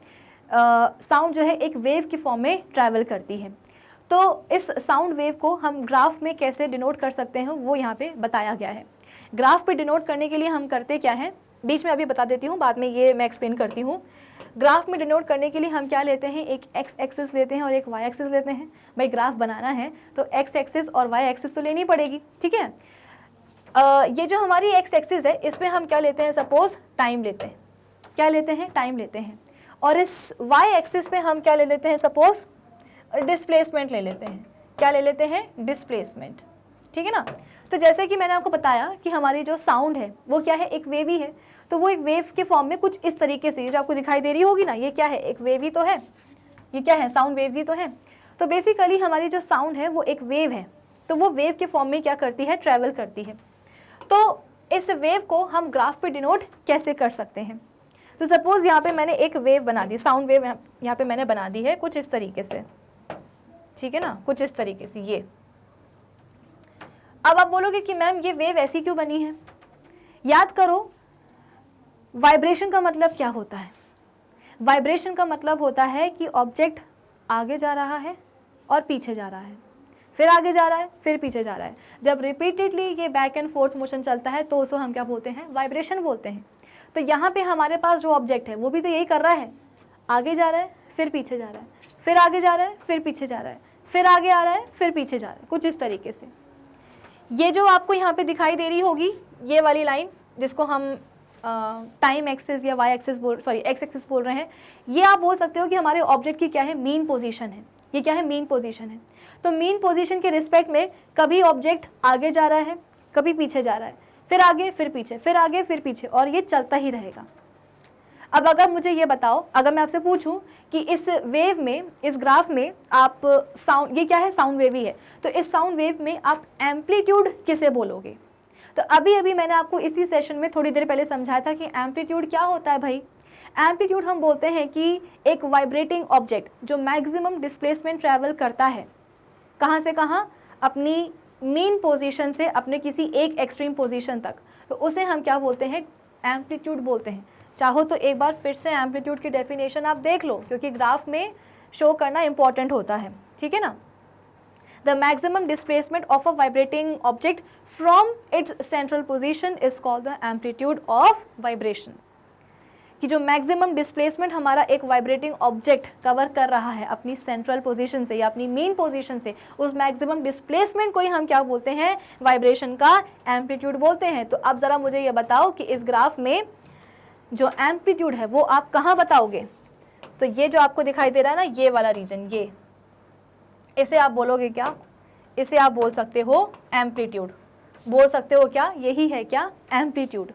साउंड जो है एक वेव की फॉर्म में ट्रैवल करती है। तो इस साउंड वेव को हम ग्राफ में कैसे डिनोट कर सकते हैं वो यहाँ पे बताया गया है। ग्राफ पे डिनोट करने के लिए हम करते क्या है, बीच में अभी बता देती हूँ, बाद में ये मैं एक्सप्लेन करती हूँ। ग्राफ में डिनोट करने के लिए हम क्या लेते हैं, एक एक्स एक्सिस लेते हैं और एक वाई एक्सिस लेते हैं। भाई ग्राफ बनाना है तो एक्स एक्सिस और वाई एक्सिस तो लेनी पड़ेगी, ठीक है। ये जो हमारी एक्स एक्सिस है इस पर हम क्या लेते हैं, सपोज टाइम लेते हैं, क्या लेते हैं, टाइम लेते हैं। और इस वाई एक्सिस पे हम क्या ले लेते हैं, सपोज डिस्प्लेसमेंट ले लेते हैं। क्या ले लेते हैं, डिस्प्लेसमेंट, ठीक है ना। तो जैसे कि मैंने आपको बताया कि हमारी जो साउंड है वो क्या है, एक वेव ही है। तो वो एक वेव के फॉर्म में कुछ इस तरीके से जो आपको दिखाई दे रही होगी ना, ये क्या है, एक वेव ही तो है। ये क्या है, साउंड वेव्स ही तो है। तो बेसिकली हमारी जो साउंड है वो एक वेव है। तो वो वेव के फॉर्म में क्या करती है, ट्रैवल करती है। तो इस वेव को हम ग्राफ पे डिनोट कैसे कर सकते हैं। तो सपोज यहाँ पे मैंने एक वेव बना दी, साउंड वेव यहाँ पे मैंने बना दी है कुछ इस तरीके से, ठीक है ना, कुछ इस तरीके से ये। अब आप बोलोगे कि मैम ये वेव ऐसी क्यों बनी है। याद करो, वाइब्रेशन का मतलब क्या होता है। वाइब्रेशन का मतलब होता है कि ऑब्जेक्ट आगे जा रहा है और पीछे जा रहा है, फिर आगे जा रहा है, फिर पीछे जा रहा है। जब रिपीटेडली ये बैक एंड फोर्थ मोशन चलता है तो उसको हम क्या बोलते हैं, वाइब्रेशन बोलते हैं। तो यहाँ पे हमारे पास जो ऑब्जेक्ट है वो भी तो यही कर रहा है, आगे जा रहा है, फिर पीछे जा रहा है, फिर आगे जा रहा है, फिर पीछे जा रहा है, फिर आगे आ रहा है, फिर पीछे जा रहा है, कुछ इस तरीके से। ये जो आपको यहाँ पे दिखाई दे रही होगी ये वाली लाइन, जिसको हम टाइम एक्सिस या वाई एक्सिस एक्स एक्सिस बोल रहे हैं, ये आप बोल सकते हो कि हमारे ऑब्जेक्ट की क्या है, मीन पोजीशन है। ये क्या है, मीन पोजीशन है। तो मीन पोजीशन के रिस्पेक्ट में कभी ऑब्जेक्ट आगे जा रहा है, कभी पीछे जा रहा है, फिर आगे फिर पीछे, फिर आगे फिर पीछे, और ये चलता ही रहेगा। अब अगर मुझे ये बताओ, अगर मैं आपसे पूछूं कि इस वेव में, इस ग्राफ में आप साउंड, ये क्या है, साउंड वेव ही है, तो इस साउंड वेव में आप एम्पलीट्यूड किसे बोलोगे। तो अभी मैंने आपको इसी सेशन में थोड़ी देर पहले समझाया था कि एम्पलीट्यूड क्या होता है भाई। एम्पलीट्यूड हम बोलते हैं कि एक वाइब्रेटिंग ऑब्जेक्ट जो मैक्सिमम डिस्प्लेसमेंट ट्रैवल करता है, कहाँ से कहाँ, अपनी मीन पोजीशन से अपने किसी एक एक्सट्रीम पोजीशन तक, तो उसे हम क्या बोलते हैं, एम्पलीट्यूड बोलते हैं। चाहो तो एक बार फिर से एम्पलीट्यूड की डेफिनेशन आप देख लो, क्योंकि ग्राफ में शो करना इंपॉर्टेंट होता है, ठीक है ना। The maximum displacement of a vibrating object from its central position is called the amplitude of vibrations. कि जो मैक्सिमम डिस्प्लेसमेंट हमारा एक वाइब्रेटिंग ऑब्जेक्ट कवर कर रहा है अपनी सेंट्रल पोजीशन से या अपनी मेन पोजीशन से, उस मैक्सिमम डिस्प्लेसमेंट को ही हम क्या बोलते हैं, वाइब्रेशन का एम्पलीट्यूड बोलते हैं। तो अब ज़रा मुझे ये बताओ कि इस ग्राफ में जो एम्पलीट्यूड है वो आप कहाँ बताओगे। तो ये जो आपको दिखाई दे रहा है ना, ये वाला रीजन, ये, इसे आप बोलोगे क्या, इसे आप बोल सकते हो एम्पलीट्यूड। बोल सकते हो क्या, यही है क्या, एम्पलीट्यूड।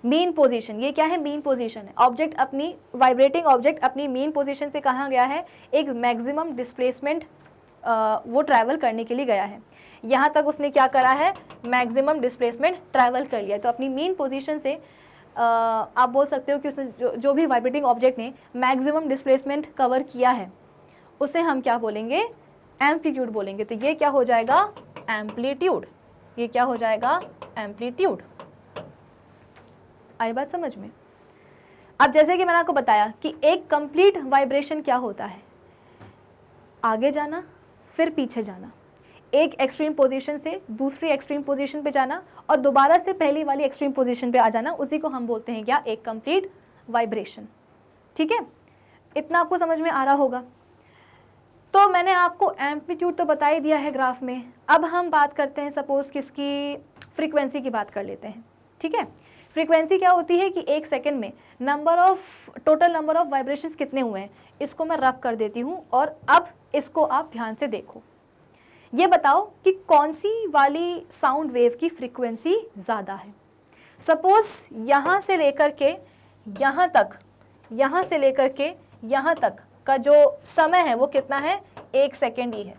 मीन पोजीशन, ये क्या है, मीन पोजीशन है। ऑब्जेक्ट अपनी, वाइब्रेटिंग ऑब्जेक्ट अपनी मीन पोजीशन से कहाँ गया है, एक मैक्सिमम डिस्प्लेसमेंट वो ट्रैवल करने के लिए गया है। यहाँ तक उसने क्या करा है, मैक्सिमम डिस्प्लेसमेंट ट्रैवल कर लिया। तो अपनी मीन पोजीशन से आप बोल सकते हो कि उसने जो भी वाइब्रेटिंग ऑब्जेक्ट ने मैक्सिमम डिस्प्लेसमेंट कवर किया है, उसे हम क्या बोलेंगे, एम्पलीट्यूड बोलेंगे। तो ये क्या हो जाएगा, एम्पलीट्यूड। ये क्या हो जाएगा, एम्पलीट्यूड। आई बात समझ में। अब जैसे कि मैंने आपको बताया कि एक कंप्लीट वाइब्रेशन क्या होता है, आगे जाना फिर पीछे जाना, एक एक्सट्रीम पोजीशन से दूसरी एक्सट्रीम पोजीशन पे जाना और दोबारा से पहली वाली एक्सट्रीम पोजीशन पे आ जाना, उसी को हम बोलते हैं क्या, एक कंप्लीट वाइब्रेशन। ठीक है, इतना आपको समझ में आ रहा होगा। तो मैंने आपको एम्पलीट्यूड तो बता ही दिया है ग्राफ में। अब हम बात करते हैं सपोज किसकी, फ्रीक्वेंसी की बात कर लेते हैं। ठीक है, फ्रीक्वेंसी क्या होती है कि एक सेकंड में टोटल नंबर ऑफ वाइब्रेशंस कितने हुए हैं, इसको मैं रब कर देती हूँ और अब इसको आप ध्यान से देखो। ये बताओ कि कौन सी वाली साउंड वेव की फ्रीक्वेंसी ज़्यादा है। सपोज यहाँ से लेकर के यहाँ तक, यहाँ से लेकर के यहाँ तक का जो समय है वो कितना है, 1 सेकेंड ही है।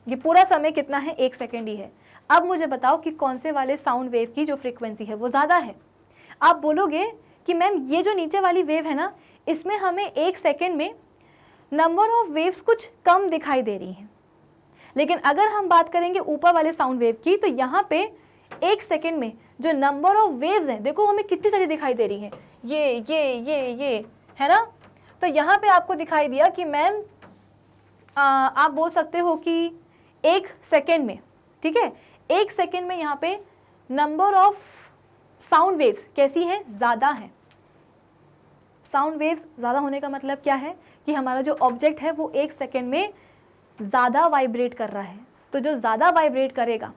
ये पूरा समय कितना है, 1 सेकेंड ही है। अब मुझे बताओ कि कौन से वाले साउंड वेव की जो फ्रीक्वेंसी है वो ज़्यादा है। आप बोलोगे कि मैम ये जो नीचे वाली वेव है ना, इसमें हमें 1 सेकेंड में नंबर ऑफ वेव्स कुछ कम दिखाई दे रही हैं, लेकिन अगर हम बात करेंगे ऊपर वाले साउंड वेव की, तो यहाँ पे 1 सेकेंड में जो नंबर ऑफ वेव्स हैं, देखो हमें कितनी सारी दिखाई दे रही हैं, ये है ना। तो यहाँ पे आपको दिखाई दिया कि मैम आप बोल सकते हो कि 1 सेकेंड में, ठीक है, 1 सेकेंड में यहाँ पे नंबर ऑफ साउंड वेव्स कैसी है, ज़्यादा है। साउंड वेव्स ज़्यादा होने का मतलब क्या है कि हमारा जो ऑब्जेक्ट है वो 1 सेकेंड में ज़्यादा वाइब्रेट कर रहा है। तो जो ज़्यादा वाइब्रेट करेगा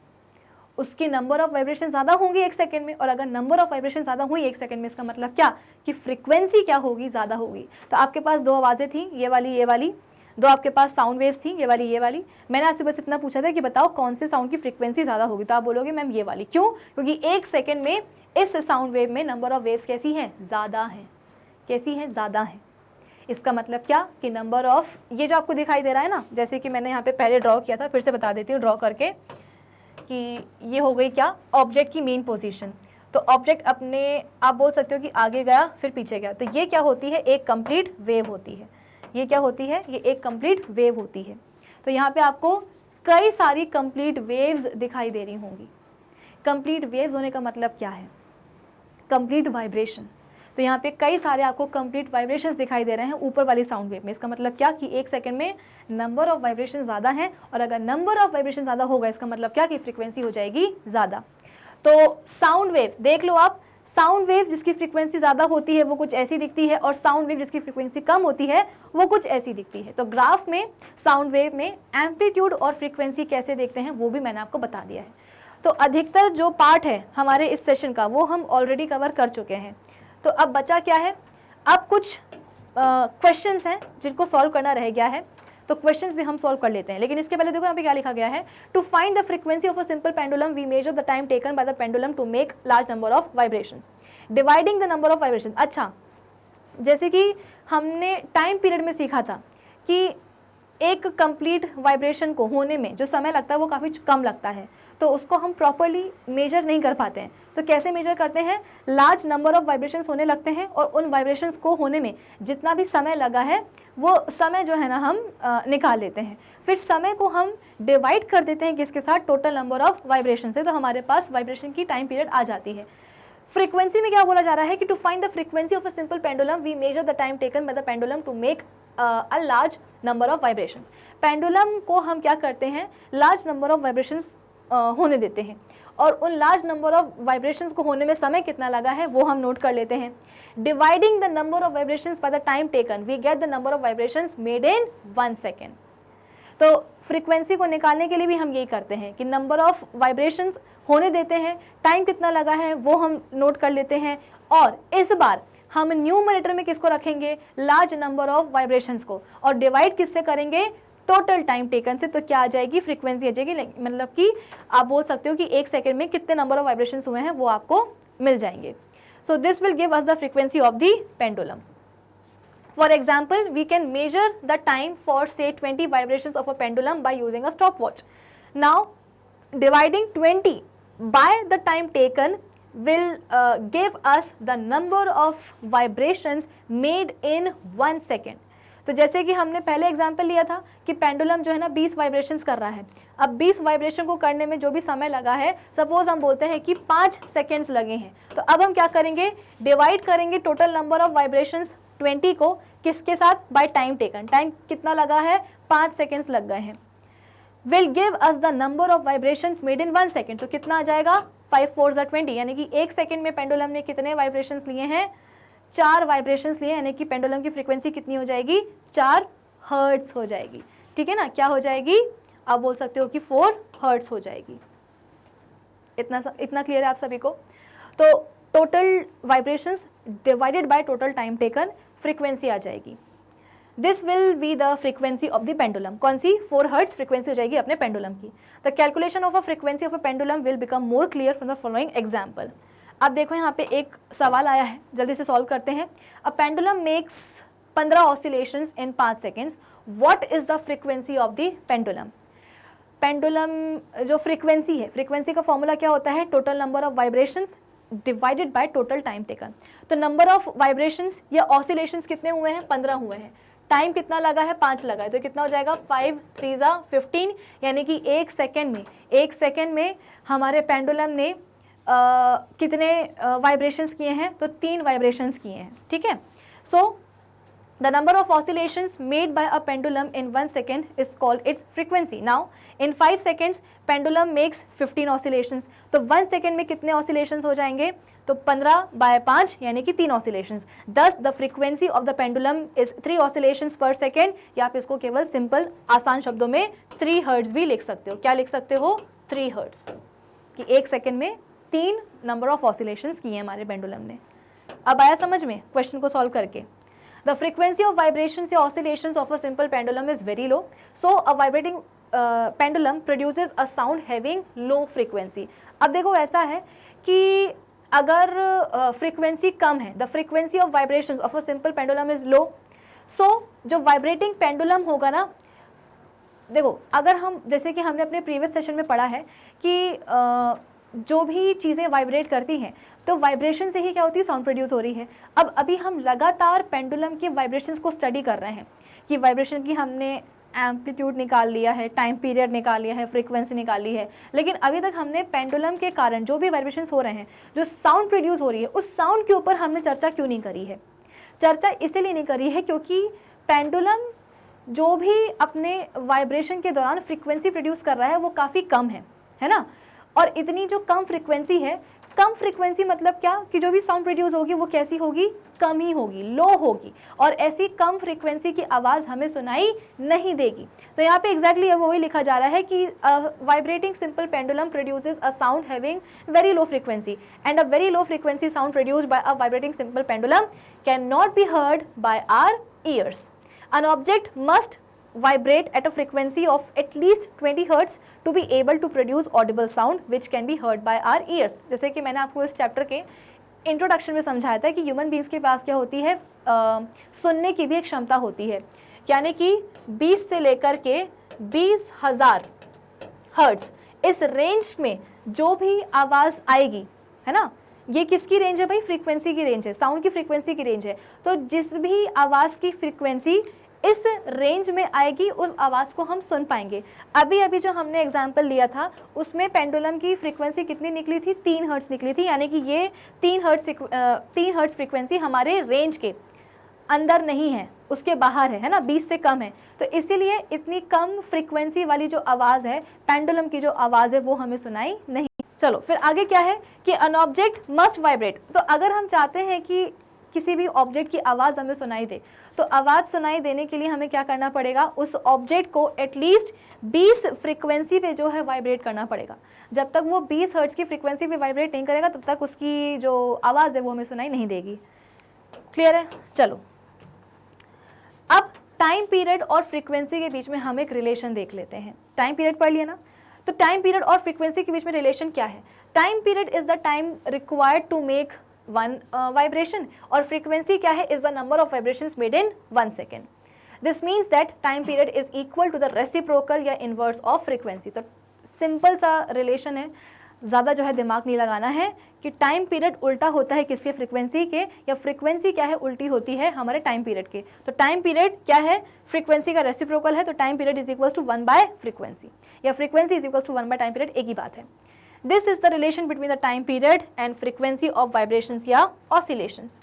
उसकी नंबर ऑफ वाइब्रेशन ज़्यादा होंगी 1 सेकेंड में, और अगर नंबर ऑफ वाइब्रेशन ज़्यादा हुई 1 सेकेंड में, इसका मतलब क्या कि फ्रीक्वेंसी क्या होगी, ज़्यादा होगी। तो आपके पास 2 आवाज़ें थी, ये वाली, 2 आपके पास साउंड वेव्स थी, ये वाली। मैंने आपसे बस इतना पूछा था कि बताओ कौन से साउंड की फ्रीक्वेंसी ज़्यादा होगी, तो आप बोलोगे मैम ये वाली। क्यों? क्योंकि 1 सेकेंड में इस साउंड वेव में नंबर ऑफ वेव्स कैसी हैं, ज़्यादा हैं। कैसी हैं, ज़्यादा हैं। इसका मतलब क्या कि नंबर ऑफ, ये जो आपको दिखाई दे रहा है ना, जैसे कि मैंने यहाँ पे पहले ड्रॉ किया था, फिर से बता देती हूँ ड्रॉ करके, कि ये हो गई क्या, ऑब्जेक्ट की मेन पोजीशन। तो ऑब्जेक्ट अपने, आप बोल सकते हो कि आगे गया फिर पीछे गया, तो ये क्या होती है, एक कंप्लीट वेव होती है। ये क्या होती है, ये एक कंप्लीट वेव होती है। तो यहाँ पे आपको कई सारी कंप्लीट वेव्स दिखाई दे रही होंगी। कंप्लीट वेव्स होने का मतलब क्या है, कंप्लीट वाइब्रेशन। तो यहाँ पे कई सारे आपको कंप्लीट वाइब्रेशंस दिखाई दे रहे हैं ऊपर वाली साउंड वेव में। इसका मतलब क्या कि 1 सेकंड में नंबर ऑफ वाइब्रेशन ज़्यादा हैं, और अगर नंबर ऑफ वाइब्रेशन ज़्यादा होगा इसका मतलब क्या कि फ्रीक्वेंसी हो जाएगी ज़्यादा। तो साउंड वेव देख लो आप, साउंड वेव जिसकी फ्रीक्वेंसी ज़्यादा होती है वो कुछ ऐसी दिखती है, और साउंड वेव जिसकी फ्रीक्वेंसी कम होती है वो कुछ ऐसी दिखती है। तो ग्राफ में साउंड वेव में एम्पलीट्यूड और फ्रीक्वेंसी कैसे देखते हैं वो भी मैंने आपको बता दिया है। तो अधिकतर जो पार्ट है हमारे इस सेशन का वो हम ऑलरेडी कवर कर चुके हैं। तो अब बचा क्या है, अब कुछ क्वेश्चंस हैं जिनको सॉल्व करना रह गया है, तो क्वेश्चंस भी हम सॉल्व कर लेते हैं। लेकिन इसके पहले देखो यहाँ पे क्या लिखा गया है, to find the frequency of a simple pendulum we measure the time taken by the pendulum to make large number of vibrations dividing the number of vibrations. अच्छा, जैसे कि हमने टाइम पीरियड में सीखा था कि एक कंप्लीट वाइब्रेशन को होने में जो समय लगता है वो काफ़ी कम लगता है, तो उसको हम प्रॉपरली मेजर नहीं कर पाते हैं। तो कैसे मेजर करते हैं, लार्ज नंबर ऑफ वाइब्रेशंस होने लगते हैं, और उन वाइब्रेशंस को होने में जितना भी समय लगा है वो समय जो है ना हम निकाल लेते हैं। फिर समय को हम डिवाइड कर देते हैं किसके साथ, टोटल नंबर ऑफ वाइब्रेशन से, तो हमारे पास वाइब्रेशन की टाइम पीरियड आ जाती है। फ्रीक्वेंसी में क्या बोला जा रहा है कि to find the frequency of a simple pendulum we measure the time taken by the pendulum to make a large number of vibrations. Pendulum को हम क्या करते हैं, लार्ज नंबर ऑफ वाइब्रेशंस होने देते हैं, और उन लार्ज नंबर ऑफ वाइब्रेशंस को होने में समय कितना लगा है वो हम नोट कर लेते हैं। Dividing the number of vibrations by the time taken we get the number of vibrations made in 1 second. तो फ्रीक्वेंसी को निकालने के लिए भी हम यही करते हैं कि नंबर ऑफ वाइब्रेशंस होने देते हैं, टाइम कितना लगा है वो हम नोट कर लेते हैं, और इस बार हम न्यूमरेटर में किसको रखेंगे, लार्ज नंबर ऑफ वाइब्रेशंस को, और डिवाइड किससे करेंगे, टोटल टाइम टेकन से, तो क्या आ जाएगी, फ्रीक्वेंसी आ जाएगी। मतलब कि आप बोल सकते हो कि एक सेकेंड में कितने नंबर ऑफ वाइब्रेशंस हुए हैं वो आपको मिल जाएंगे। So this will give us the frequency of the pendulum. For example, we can measure the time for say 20 vibrations of a pendulum by using a stopwatch. Now, dividing 20 by the time taken will give us the number of vibrations made in 1 second. तो जैसे कि हमने पहले example लिया था कि pendulum जो है ना 20 वाइब्रेशंस कर रहा है। अब 20 वाइब्रेशन को करने में जो भी समय लगा है, सपोज हम बोलते हैं कि 5 सेकेंड्स लगे हैं, तो अब हम क्या करेंगे, डिवाइड करेंगे टोटल नंबर ऑफ वाइब्रेशंस 20 को किसके साथ, बाय टाइम टेकन। टाइम कितना लगा है, 5 सेकेंड्स लग गए हैं। Will give us the number of vibrations made in 1 second. तो कितना आ जाएगा, 5 4 20, यानी कि 1 सेकेंड में पेंडुलम ने कितने वाइब्रेशंस लिए हैं, 4 वाइब्रेशंस लिए, यानी कि पेंडुलम की फ्रीक्वेंसी कितनी हो जाएगी, 4 हर्ट्स हो जाएगी। ठीक है ना, क्या हो जाएगी, आप बोल सकते हो कि 4 हर्ट्स हो जाएगी। इतना क्लियर है आप सभी को। तो total vibrations divided by total time taken, frequency आ जाएगी। This will be the frequency of the pendulum. कौन सी, 4 हर्ट्स फ्रीक्वेंसी हो जाएगी अपने पेंडुलम की। The calculation of a frequency of a pendulum will become more clear from the following example. अब देखो यहाँ पे एक सवाल आया है, जल्दी से सॉल्व करते हैं। A pendulum makes 15 oscillations in 5 seconds, what is the frequency of the pendulum. Pendulum जो फ्रीक्वेंसी है, फ्रीक्वेंसी का फॉर्मूला क्या होता है, total number of vibrations divided by total time taken. तो नंबर ऑफ वाइब्रेशंस या ऑसिलेशंस कितने हुए हैं, 15 हुए हैं। टाइम कितना लगा है, 5 लगा है, तो कितना हो जाएगा, 5 3 15, यानी कि एक सेकेंड में हमारे पेंडुलम ने कितने वाइब्रेशंस किए हैं, तो 3 वाइब्रेशंस किए हैं। ठीक है, सो the number of oscillations made by a pendulum in 1 second is called its frequency. Now in 5 seconds pendulum makes 15 oscillations, तो 1 second में कितने oscillations हो जाएंगे, तो 15 by 5 यानी कि 3 oscillations। Thus the frequency of the pendulum is 3 oscillations per second, या आप इसको केवल सिंपल आसान शब्दों में 3 हर्ट्ज भी लिख सकते हो। क्या लिख सकते हो, 3 हर्ट्ज, कि एक सेकेंड में 3 नंबर ऑफ ऑसिलेशंस किए हमारे पेंडुलम ने। अब आया समझ में क्वेश्चन को सॉल्व करके। The frequency of vibrations या oscillations of a simple pendulum is very low, so a vibrating pendulum produces a sound having low frequency. अब देखो ऐसा है कि अगर फ्रीक्वेंसी कम है, the frequency of vibrations of a simple pendulum is low, so जो vibrating pendulum होगा ना, देखो अगर हम, जैसे कि हमने अपने प्रीवियस सेशन में पढ़ा है कि जो भी चीज़ें वाइब्रेट करती हैं, तो वाइब्रेशन से ही क्या होती है, साउंड प्रोड्यूस हो रही है। अब अभी हम लगातार पेंडुलम के वाइब्रेशंस को स्टडी कर रहे हैं कि वाइब्रेशन की हमने एम्पलीट्यूड निकाल लिया है, टाइम पीरियड निकाल लिया है, फ्रीक्वेंसी निकाली है, लेकिन अभी तक हमने पेंडुलम के कारण जो भी वाइब्रेशंस हो रहे हैं, जो साउंड प्रोड्यूस हो रही है, उस साउंड के ऊपर हमने चर्चा क्यों नहीं करी है। चर्चा इसीलिए नहीं करी है क्योंकि पेंडुलम जो भी अपने वाइब्रेशन के दौरान फ्रीक्वेंसी प्रोड्यूस कर रहा है वो काफ़ी कम है ना। और इतनी जो कम फ्रीक्वेंसी है, कम फ्रीक्वेंसी मतलब क्या, कि जो भी साउंड प्रोड्यूस होगी वो कैसी होगी, कम ही होगी, लो होगी, और ऐसी कम फ्रीक्वेंसी की आवाज़ हमें सुनाई नहीं देगी। तो यहाँ पे एग्जैक्टली वही लिखा जा रहा है कि vibrating simple pendulum produces a sound having very low frequency, and a very low frequency sound produced by a vibrating simple pendulum can not be heard by our ears. An object must vibrate at a frequency of at least 20 hertz to be able to produce audible sound which can be heard by our ears. जैसे कि मैंने आपको इस chapter के introduction में समझाया था कि ह्यूमन बींग्स के पास क्या होती है, सुनने की भी एक क्षमता होती है, यानी कि 20 से लेकर के 20,000 हर्ट्ज, इस रेंज में जो भी आवाज़ आएगी, है ना, ये किसकी रेंज है भाई, फ्रीक्वेंसी की रेंज है, साउंड की फ्रीक्वेंसी की रेंज है। तो जिस भी आवाज़ की फ्रीक्वेंसी इस रेंज में आएगी उस आवाज़ को हम सुन पाएंगे। अभी जो हमने एग्जाम्पल लिया था उसमें पेंडुलम की फ्रीक्वेंसी कितनी निकली थी, 3 हर्ट्ज निकली थी, यानी कि ये 3 हर्ट्ज फ्रीक्वेंसी हमारे रेंज के अंदर नहीं है, उसके बाहर है ना, 20 से कम है। तो इसीलिए इतनी कम फ्रीक्वेंसी वाली जो आवाज़ है, पेंडुलम की जो आवाज़ है, वो हमें सुनाई नहीं। चलो फिर आगे क्या है कि एन ऑब्जेक्ट मस्ट वाइब्रेट। तो अगर हम चाहते हैं कि किसी भी ऑब्जेक्ट की आवाज़ हमें सुनाई दे, तो आवाज़ सुनाई देने के लिए हमें क्या करना पड़ेगा, उस ऑब्जेक्ट को एटलीस्ट 20 फ्रीक्वेंसी पे जो है वाइब्रेट करना पड़ेगा। जब तक वो 20 हर्ट्ज की फ्रीक्वेंसी पे वाइब्रेट नहीं करेगा तब तक उसकी जो आवाज़ है वो हमें सुनाई नहीं देगी। क्लियर है। चलो अब टाइम पीरियड और फ्रीक्वेंसी के बीच में हम एक रिलेशन देख लेते हैं। टाइम पीरियड पढ़ लिया ना, तो टाइम पीरियड और फ्रीक्वेंसी के बीच में रिलेशन क्या है? Time period is the time required to make one vibration, और फ्रीक्वेंसी क्या है? Is the number of vibrations made in 1 second. This means that time period is equal to the reciprocal या inverse of frequency. तो simple सा relation है, ज़्यादा जो है दिमाग नहीं लगाना है कि टाइम पीरियड उल्टा होता है किसके? फ्रीक्वेंसी के, या फ्रीक्वेंसी क्या है? उल्टी होती है हमारे टाइम पीरियड के। तो टाइम पीरियड क्या है? फ्रीक्वेंसी का रेसिप्रोकल है, तो time period is equals to 1 by frequency, या frequency is equals to 1 by time period, एक ही बात है। This is the relation between the time period and frequency of vibrations या ऑसिलेशंस।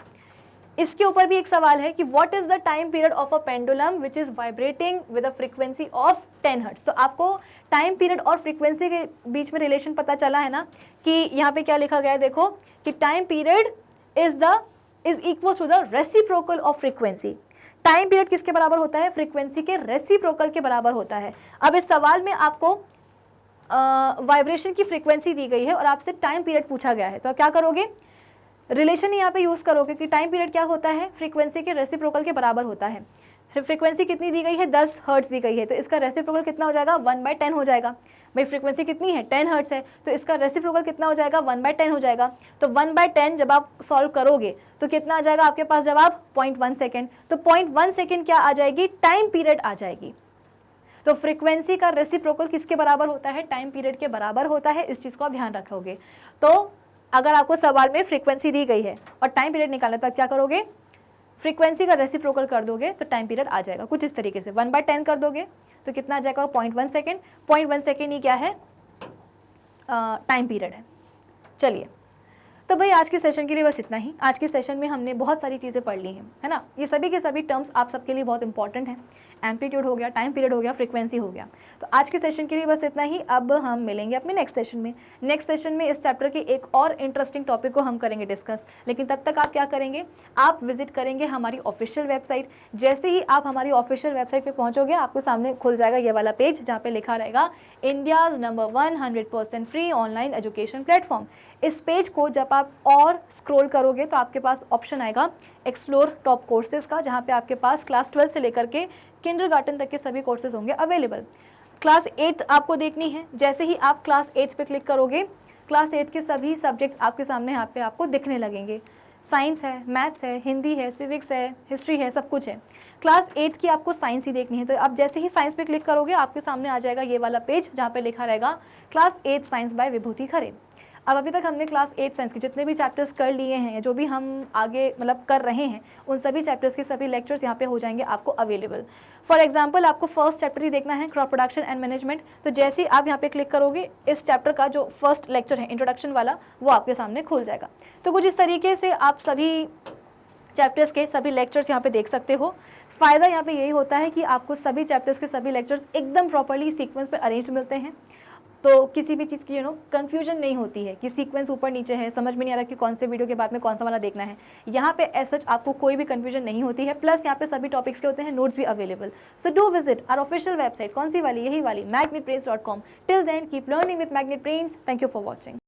इसके ऊपर भी एक सवाल है कि what is the time period of a pendulum which is vibrating with a frequency of 10 hertz. तो आपको टाइम पीरियड और फ्रीक्वेंसी के बीच में रिलेशन पता चला है ना, कि यहाँ पे क्या लिखा गया है, देखो कि time period is equal to the reciprocal of frequency. Time period किसके बराबर होता है? फ्रीक्वेंसी के रेसिप्रोकल के बराबर होता है। अब इस सवाल में आपको वाइब्रेशन की फ्रीक्वेंसी दी गई है और आपसे टाइम पीरियड पूछा गया है, तो क्या करोगे? रिलेशन यहाँ पे यूज़ करोगे कि टाइम पीरियड क्या होता है? फ्रीक्वेंसी के रेसिप्रोकल के बराबर होता है। फ्रीक्वेंसी कितनी दी गई है? 10 हर्ट्ज दी गई है, तो इसका रेसिप्रोकल कितना हो जाएगा? 1 बाय 10 हो जाएगा। भाई फ्रीक्वेंसी कितनी है? 10 हर्ट्ज है, तो इसका रेसिप्रोकल कितना हो जाएगा? 1 बाय 10 हो जाएगा। तो 1 बाय 10 जब आप सॉल्व करोगे तो कितना आ जाएगा आपके पास जवाब? 0.1 सेकेंड। तो 0.1 सेकेंड क्या आ जाएगी? टाइम पीरियड आ जाएगी। तो फ्रीक्वेंसी का रेसिप्रोकल किसके बराबर होता है? टाइम पीरियड के बराबर होता है। इस चीज़ को आप ध्यान रखोगे। तो अगर आपको सवाल में फ्रीक्वेंसी दी गई है और टाइम पीरियड निकालना, तो आप क्या करोगे? फ्रीक्वेंसी का रेसिप्रोकल कर दोगे तो टाइम पीरियड आ जाएगा कुछ इस तरीके से। 1 बाय 10 कर दोगे तो कितना आ जाएगा? 0.1 सेकेंड। 0.1 सेकेंड ही क्या है? टाइम पीरियड है। चलिए, तो भाई आज के सेशन के लिए बस इतना ही। आज के सेशन में हमने बहुत सारी चीज़ें पढ़ ली हैं, है ना। ये सभी के सभी टर्म्स आप सबके लिए बहुत इंपॉर्टेंट हैं। एम्पलीट्यूड हो गया, टाइम पीरियड हो गया, फ्रीक्वेंसी हो गया। तो आज के सेशन के लिए बस इतना ही। अब हम मिलेंगे अपने नेक्स्ट सेशन में। नेक्स्ट सेशन में इस चैप्टर के एक और इंटरेस्टिंग टॉपिक को हम करेंगे डिस्कस। लेकिन तब तक आप क्या करेंगे? आप विजिट करेंगे हमारी ऑफिशियल वेबसाइट। जैसे ही आप हमारी ऑफिशियल वेबसाइट पर पहुँचोगे, आपके सामने खुल जाएगा ये वाला पेज जहाँ पर लिखा रहेगा India's number 1 100% free online education platform. इस पेज को जब आप और स्क्रॉल करोगे तो आपके पास ऑप्शन आएगा एक्सप्लोर टॉप कोर्सेज का, जहाँ पे आपके पास क्लास 12 से लेकर के किंडरगार्टन तक के सभी कोर्सेज होंगे अवेलेबल। क्लास 8 आपको देखनी है। जैसे ही आप क्लास 8 पे क्लिक करोगे, क्लास 8 के सभी सब्जेक्ट्स आपके सामने यहाँ पे आपको दिखने लगेंगे। साइंस है, मैथ्स है, हिंदी है, सिविक्स है, हिस्ट्री है, सब कुछ है। क्लास 8 की आपको साइंस ही देखनी है, तो आप जैसे ही साइंस पे क्लिक करोगे आपके सामने आ जाएगा ये वाला पेज जहाँ पे लिखा रहेगा क्लास 8 साइंस बाय विभूति खरे। अब अभी तक हमने क्लास 8 साइंस के जितने भी चैप्टर्स कर लिए हैं, जो भी हम आगे मतलब कर रहे हैं, उन सभी चैप्टर्स के सभी लेक्चर्स यहाँ पे हो जाएंगे आपको अवेलेबल। फॉर एग्जांपल आपको फर्स्ट चैप्टर ही देखना है, क्रॉप प्रोडक्शन एंड मैनेजमेंट। तो जैसे ही आप यहाँ पे क्लिक करोगे, इस चैप्टर का जो फर्स्ट लेक्चर है इंट्रोडक्शन वाला, वो आपके सामने खुल जाएगा। तो कुछ इस तरीके से आप सभी चैप्टर्स के सभी लेक्चर्स यहाँ पे देख सकते हो। फ़ायदा यहाँ पे यही होता है कि आपको सभी चैप्टर्स के सभी लेक्चर्स एकदम प्रॉपर्ली सीक्वेंस पे अरेंज मिलते हैं, तो किसी भी चीज़ की कन्फ्यूजन नहीं होती है कि सीक्वेंस ऊपर नीचे है, समझ में नहीं आ रहा कि कौन से वीडियो के बाद में कौन सा वाला देखना है। यहाँ पे एज सच आपको कोई भी कन्फ्यूजन नहीं होती है। प्लस यहाँ पे सभी टॉपिक्स के होते हैं नोट्स भी available. So do visit our official website. कौन सी वाली? यही वाली, magnetbrains.com। Till then keep learning with Magnet Brains. Thank you for watching.